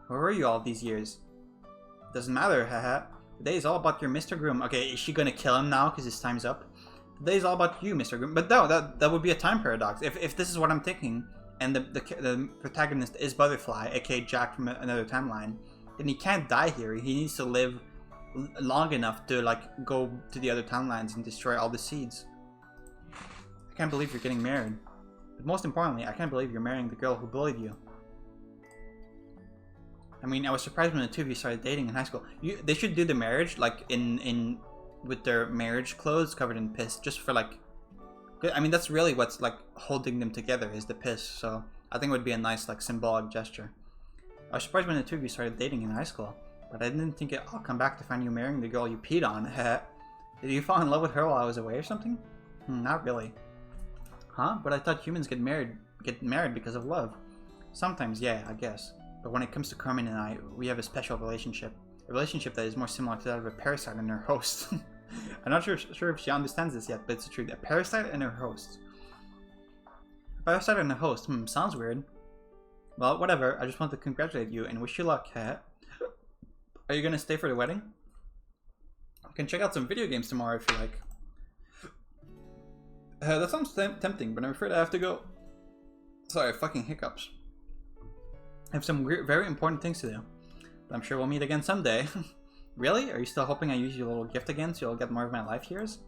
Where were you all these years? Doesn't matter, haha. Today is all about your Mr. Groom. Okay, is she gonna kill him now because his time's up? Today is all about you, Mr. Groom. But no, that would be a time paradox. If this is what I'm thinking, and the protagonist is Butterfly, aka Jack from another timeline, then he can't die here. He needs to live long enough to like go to the other timelines and destroy all the seeds. I can't believe you're getting married. But most importantly, I can't believe you're marrying the girl who bullied you. I mean, I was surprised when the two of you started dating in high school. They should do the marriage like in with their marriage clothes covered in piss, just for like. I mean, that's really what's like holding them together is the piss. So I think it would be a nice like symbolic gesture. I was surprised when the two of you started dating in high school, but I didn't think I'll come back to find you marrying the girl you peed on. Did you fall in love with her while I was away or something? Not really. Huh? But I thought humans get married because of love. Sometimes, yeah, I guess. But when it comes to Carmen and I, we have a special relationship. A relationship that is more similar to that of a parasite and her host. I'm not sure if she understands this yet, but it's the truth. A parasite and her host. A parasite and a host. Sounds weird. Well, whatever. I just want to congratulate you and wish you luck. Are you gonna stay for the wedding? I can check out some video games tomorrow if you like. That sounds tempting, but I'm afraid I have to go. Sorry, fucking hiccups. I have some very important things to do. But I'm sure we'll meet again someday. Really? Are you still hoping I use your little gift again so you'll get more of my life years?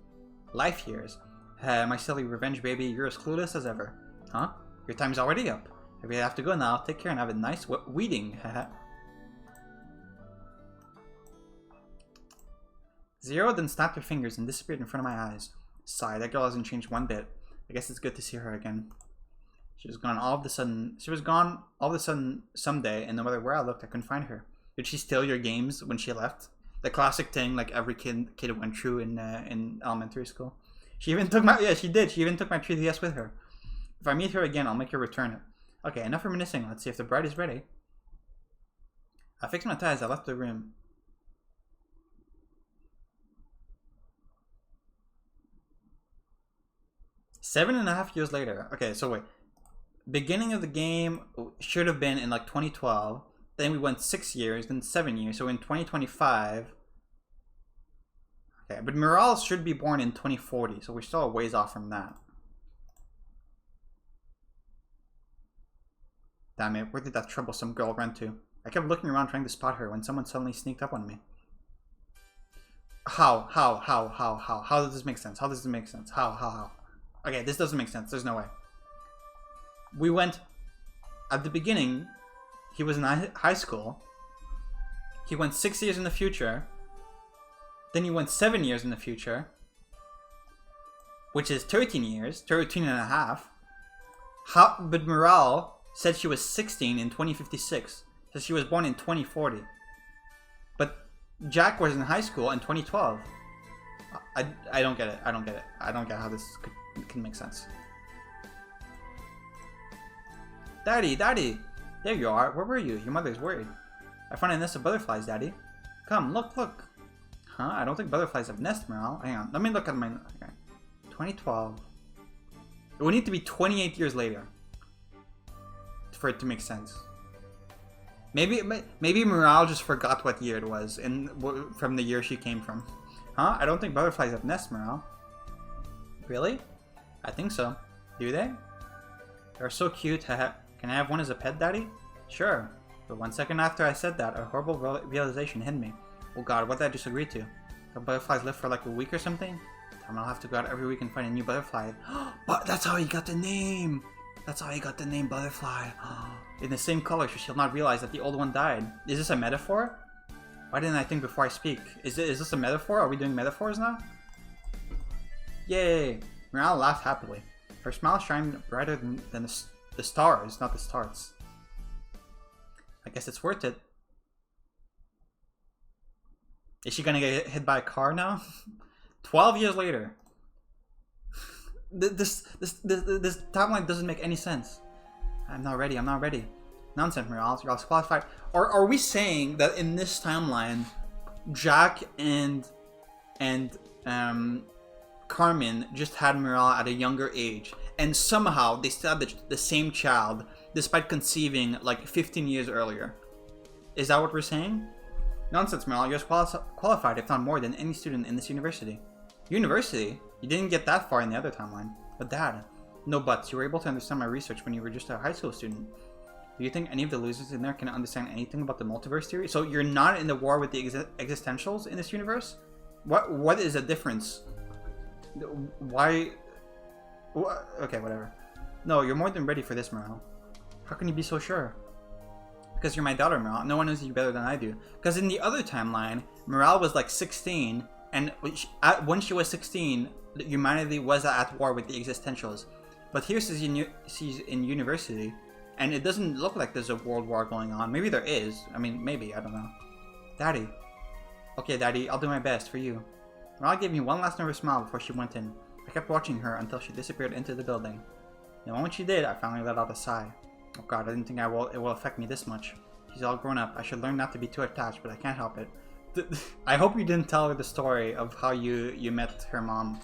Life years? My silly revenge baby, you're as clueless as ever. Huh? Your time's already up. I really have to go now. Take care and have a nice weeding. Zero then snapped her fingers and disappeared in front of my eyes. Sigh, that girl hasn't changed one bit. I guess it's good to see her again. She was gone all of a sudden someday, and no matter where I looked, I couldn't find her. Did she steal your games when she left? The classic thing like every kid went through in elementary school. She even took my she did. She even took my 3DS with her. If I meet her again, I'll make her return it. Okay, enough reminiscing. Let's see if the bride is ready. I fixed my ties. I left the room. Seven and a half years later. Okay, so wait. Beginning of the game should have been in like 2012. Then we went 6 years, then 7 years. So in 2025. Okay, but Morales should be born in 2040. So we're still a ways off from that. Damn it, where did that troublesome girl run to? I kept looking around trying to spot her when someone suddenly sneaked up on me. How does this make sense? How does this make sense? How? Okay, this doesn't make sense. There's no way. We went... At the beginning, he was in high school. He went 6 years in the future. Then he went 7 years in the future. Which is 13 years. 13 and a half. But Morale said she was 16 in 2056. So she was born in 2040. But Jack was in high school in 2012. I don't get it. I don't get how this can make sense. Daddy! There you are. Where were you? Your mother's worried. I found a nest of butterflies, Daddy. Come, look. Huh? I don't think butterflies have nests, Morale. Hang on. Let me look at my... Okay. 2012. It would need to be 28 years later for it to make sense. Maybe Morale just forgot what year it was from the year she came from. Huh? I don't think butterflies have nests, Morale. Really? I think so. Do they? They're so cute. Can I have one as a pet, Daddy? Sure. But 1 second after I said that, a horrible realization hit me. Oh god, what did I just agree to? The butterflies live for like a week or something? I'll have to go out every week and find a new butterfly. But that's how he got the name! That's how he got the name Butterfly. In the same color, so she'll not realize that the old one died. Is this a metaphor? Why didn't I think before I speak? Is this a metaphor? Are we doing metaphors now? Yay! Morale laughed happily. Her smile shined brighter than the stars, not the stars. I guess it's worth it. Is she gonna get hit by a car now? 12 years later. This timeline doesn't make any sense. I'm not ready. Nonsense, Morales. You're all qualified. Or are we saying that in this timeline, Jack and Carmen just had Morale at a younger age, and somehow they still had the same child despite conceiving like 15 years earlier. Is that what we're saying? Nonsense, Morale. You're as qualified, if not more, than any student in this university. University? You didn't get that far in the other timeline. But Dad, no buts. You were able to understand my research when you were just a high school student. Do you think any of the losers in there can understand anything about the multiverse theory? So you're not in the war with the existentials in this universe? What is the difference? Why? Okay, whatever. No, you're more than ready for this, Morale. How can you be so sure? Because you're my daughter, Morale. No one knows you better than I do. Because in the other timeline, Morale was like 16, and when she was 16, humanity was at war with the existentials. But here she's in university, and it doesn't look like there's a world war going on. Maybe there is. I mean, maybe. I don't know. Daddy. Okay, Daddy, I'll do my best for you. Morale gave me one last nervous smile before she went in. I kept watching her until she disappeared into the building. The moment she did, I finally let out a sigh. Oh god, I didn't think it will affect me this much. She's all grown up. I should learn not to be too attached, but I can't help it. I hope you didn't tell her the story of how you met her mom.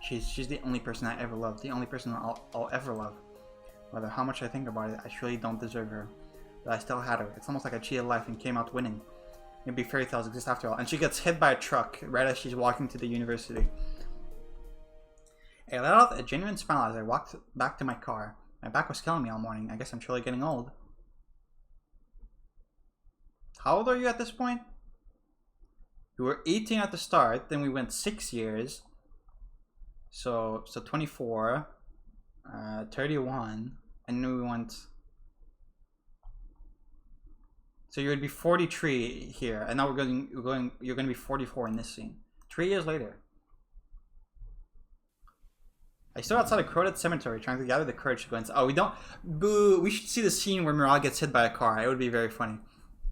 She's the only person I ever loved. The only person I'll ever love. No matter how much I think about it, I surely don't deserve her. But I still had her. It's almost like I cheated life and came out winning. Maybe fairy tales exist after all. And she gets hit by a truck right as she's walking to the university. I let out a genuine smile as I walked back to my car. My back was killing me all morning. I guess I'm truly getting old. How old are you at this point? We were 18 at the start, then we went 6 years. So 24, 31, and then we went... So you would be 43 here, and now you're going to be 44 in this scene. 3 years later. I stood outside a crowded cemetery trying to gather the courage to go inside. Oh, we don't... Boo! We should see the scene where Morale gets hit by a car. It would be very funny.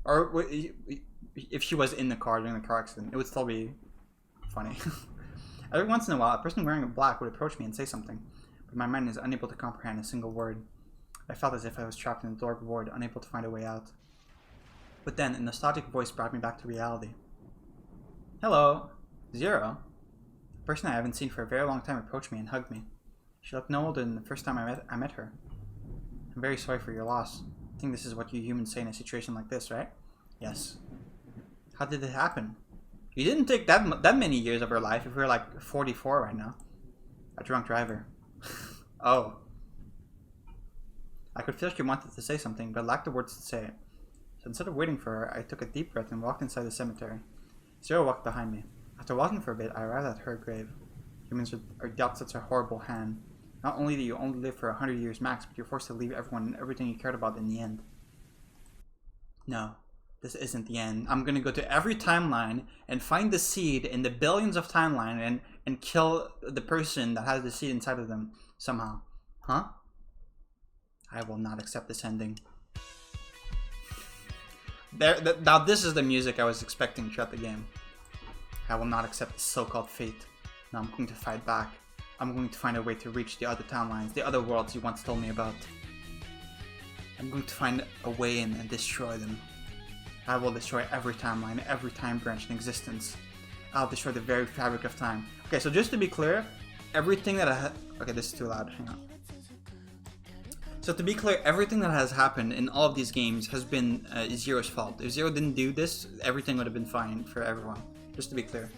Or if she was in the car during the car accident, it would still be funny. Every once in a while, a person wearing black would approach me and say something, but my mind is unable to comprehend a single word. I felt as if I was trapped in a dark void, unable to find a way out. But then, a nostalgic voice brought me back to reality. Hello, Zero. A person I haven't seen for a very long time approached me and hugged me. She looked no older than the first time I met her. I'm very sorry for your loss. I think this is what you humans say in a situation like this, right? Yes. How did it happen? You didn't take that many years of her life if we were like 44 right now. A drunk driver. Oh. I could feel she wanted to say something, but lacked the words to say it. So instead of waiting for her, I took a deep breath and walked inside the cemetery. Zero walked behind me. After walking for a bit, I arrived at her grave. Humans are dealt such a horrible hand. Not only do you only live for 100 years max, but you're forced to leave everyone and everything you cared about in the end. No, this isn't the end. I'm gonna go to every timeline and find the seed in the billions of timeline and kill the person that has the seed inside of them somehow. Huh? I will not accept this ending. Now this is the music I was expecting throughout the game. I will not accept this so-called fate. Now I'm going to fight back. I'm going to find a way to reach the other timelines, the other worlds you once told me about. I'm going to find a way in and destroy them. I will destroy every timeline, every time branch in existence. I'll destroy the very fabric of time. Okay, so just to be clear, everything that okay, this is too loud, hang on. So to be clear, everything that has happened in all of these games has been Zero's fault. If Zero didn't do this, everything would have been fine for everyone. Just to be clear.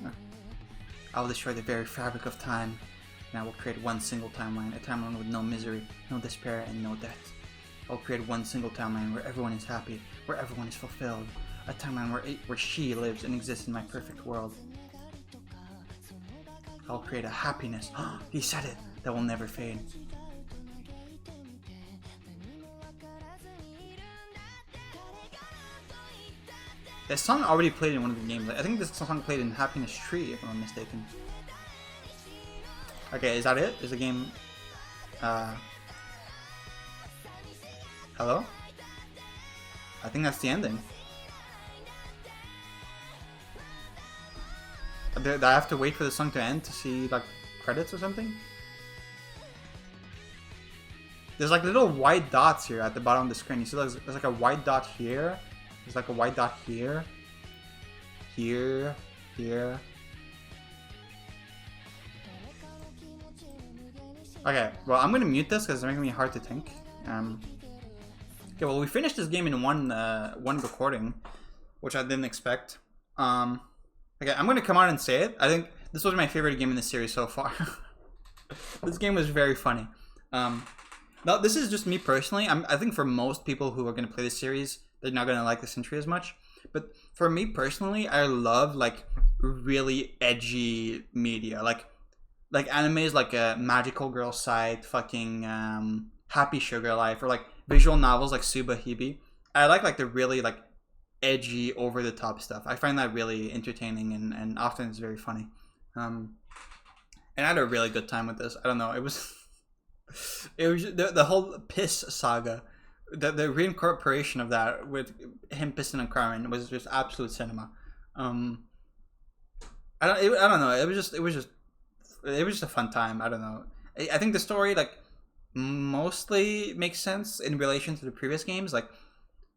I will destroy the very fabric of time, and I will create one single timeline, a timeline with no misery, no despair, and no death. I will create one single timeline where everyone is happy, where everyone is fulfilled, a timeline where she lives and exists in my perfect world. I will create a happiness, he said it, that will never fade. This song already played in one of the games. I think this song played in Happiness Tree, if I'm not mistaken. Okay, is that it? Is the game... Hello? I think that's the ending. Do I have to wait for the song to end to see, like, credits or something? There's, like, little white dots here at the bottom of the screen. You see there's like a white dot here. There's like a white dot here. here, here. Okay, well, I'm gonna mute this because it's making me hard to think. Okay, well, we finished this game in one recording, which I didn't expect. Okay, I'm gonna come out and say it. I think this was my favorite game in the series so far. This game was very funny. Now, this is just me personally. I think for most people who are gonna play this series, they're not gonna like this entry as much. But for me personally, I love like really edgy media, like animes like a Magical Girl Site, fucking Happy Sugar Life, or like visual novels like Suba Hibi. I like the really like edgy, over the top stuff. I find that really entertaining and often it's very funny. And I had a really good time with this. I don't know, it was the whole piss saga, the reincorporation of that with him pissing on Carmen was just absolute cinema. I don't know. It was just a fun time. I don't know. I think the story like mostly makes sense in relation to the previous games. Like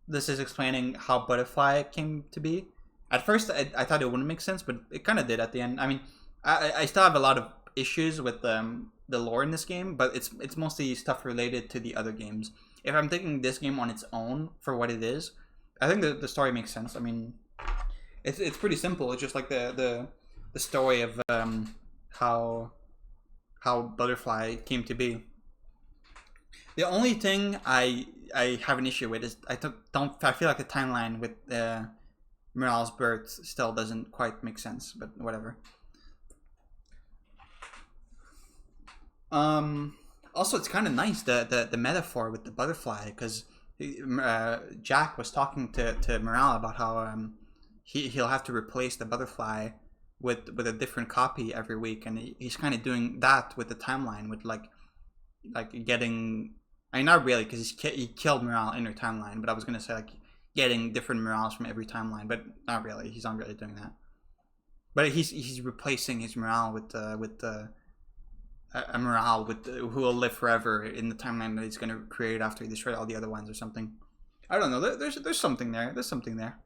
this is explaining how Butterfly came to be. At first, I thought it wouldn't make sense, but it kind of did at the end. I mean, I still have a lot of issues with the lore in this game, but it's mostly stuff related to the other games. If I'm taking this game on its own for what it is, I think the story makes sense. I mean, it's pretty simple. It's just like the story of how Butterfly came to be. The only thing I have an issue with is I feel like the timeline with Morale's birth still doesn't quite make sense, but whatever. Also, it's kind of nice the metaphor with the butterfly, because Jack was talking to Morale about how he'll have to replace the butterfly with a different copy every week, and he's kind of doing that with the timeline, with like getting. I mean, not really, because he killed Morale in her timeline, but I was gonna say like getting different Morales from every timeline, but not really. He's not really doing that. But he's replacing his Morale with a Morale who will live forever in the timeline that he's gonna create after he destroyed all the other ones or something. I don't know. There's something there. There's something there.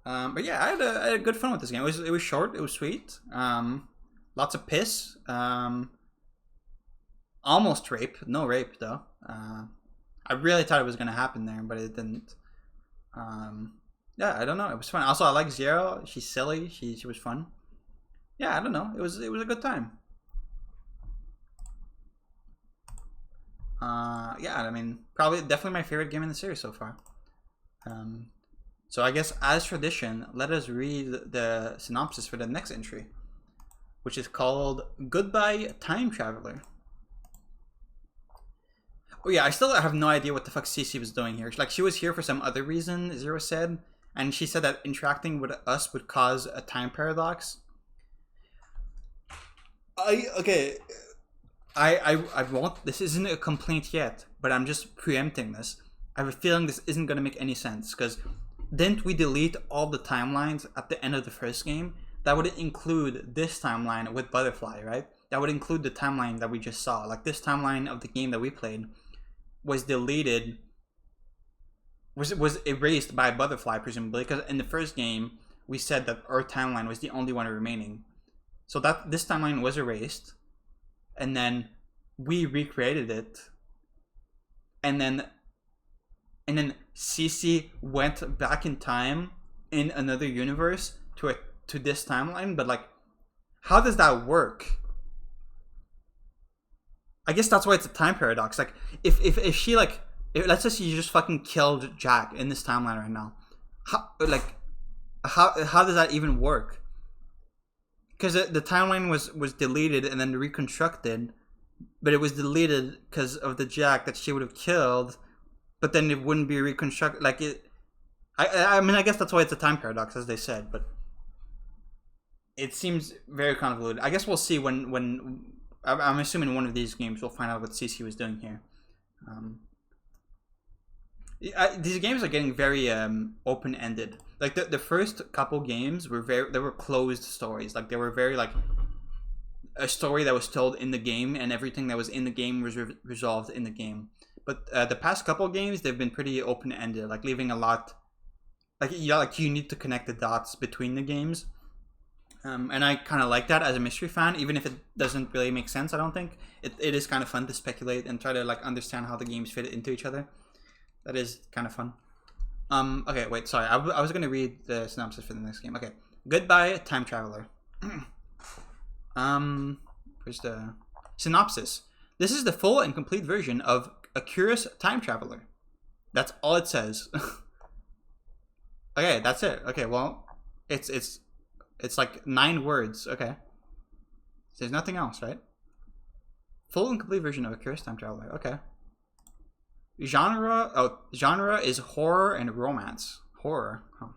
But yeah, I had a good fun with this game. It was short. It was sweet. Lots of piss. Almost rape. No rape though. I really thought it was gonna happen there, but it didn't. Yeah, I don't know. It was fun. Also, I like Zero. She's silly. She was fun. Yeah, I don't know. It was a good time. Yeah, I mean, definitely my favorite game in the series so far. So I guess as tradition, let us read the synopsis for the next entry, which is called Goodbye Time Traveler. Oh yeah, I still have no idea what the fuck Cece was doing here. Like, she was here for some other reason, Zero said, and she said that interacting with us would cause a time paradox. I won't. This isn't a complaint yet, but I'm just preempting this. I have a feeling this isn't gonna make any sense, because didn't we delete all the timelines at the end of the first game? That would include this timeline with Butterfly, right? That would include the timeline that we just saw. Like, this timeline of the game that we played was deleted, was erased by Butterfly, presumably, because in the first game we said that our timeline was the only one remaining. So that this timeline was erased, and then we recreated it, and then Cece went back in time in another universe to this timeline. But like, how does that work? I guess that's why it's a time paradox. Like, if she like, let's just say you just fucking killed Jack in this timeline right now, how does that even work? Because the timeline was deleted and then reconstructed, but it was deleted because of the Jack that she would have killed, but then it wouldn't be reconstructed. Like, I mean, I guess that's why it's a time paradox, as they said, but it seems very convoluted. I guess we'll see when I'm assuming one of these games we'll find out what Cece was doing here. These games are getting very open-ended. Like, the first couple games they were closed stories. Like, they were very like a story that was told in the game, and everything that was in the game was resolved in the game. But the past couple games, they've been pretty open-ended, like leaving a lot Like, yeah, like you need to connect the dots between the games. And I kind of like that as a mystery fan, even if it doesn't really make sense. I don't think it is kind of fun to speculate and try to like understand how the games fit into each other. That is kind of fun. Okay, wait, sorry. I was gonna read the synopsis for the next game. Okay, Goodbye, Time Traveler. Where's the synopsis? This is the full and complete version of A Curious Time Traveler. That's all it says. Okay, that's it. Okay, well, it's like 9 words. Okay, there's nothing else, right? Full and complete version of A Curious Time Traveler. Okay. Genre is horror and romance. Horror. Huh.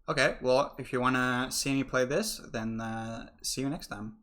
Okay, well, if you want to see me play this, then see you next time.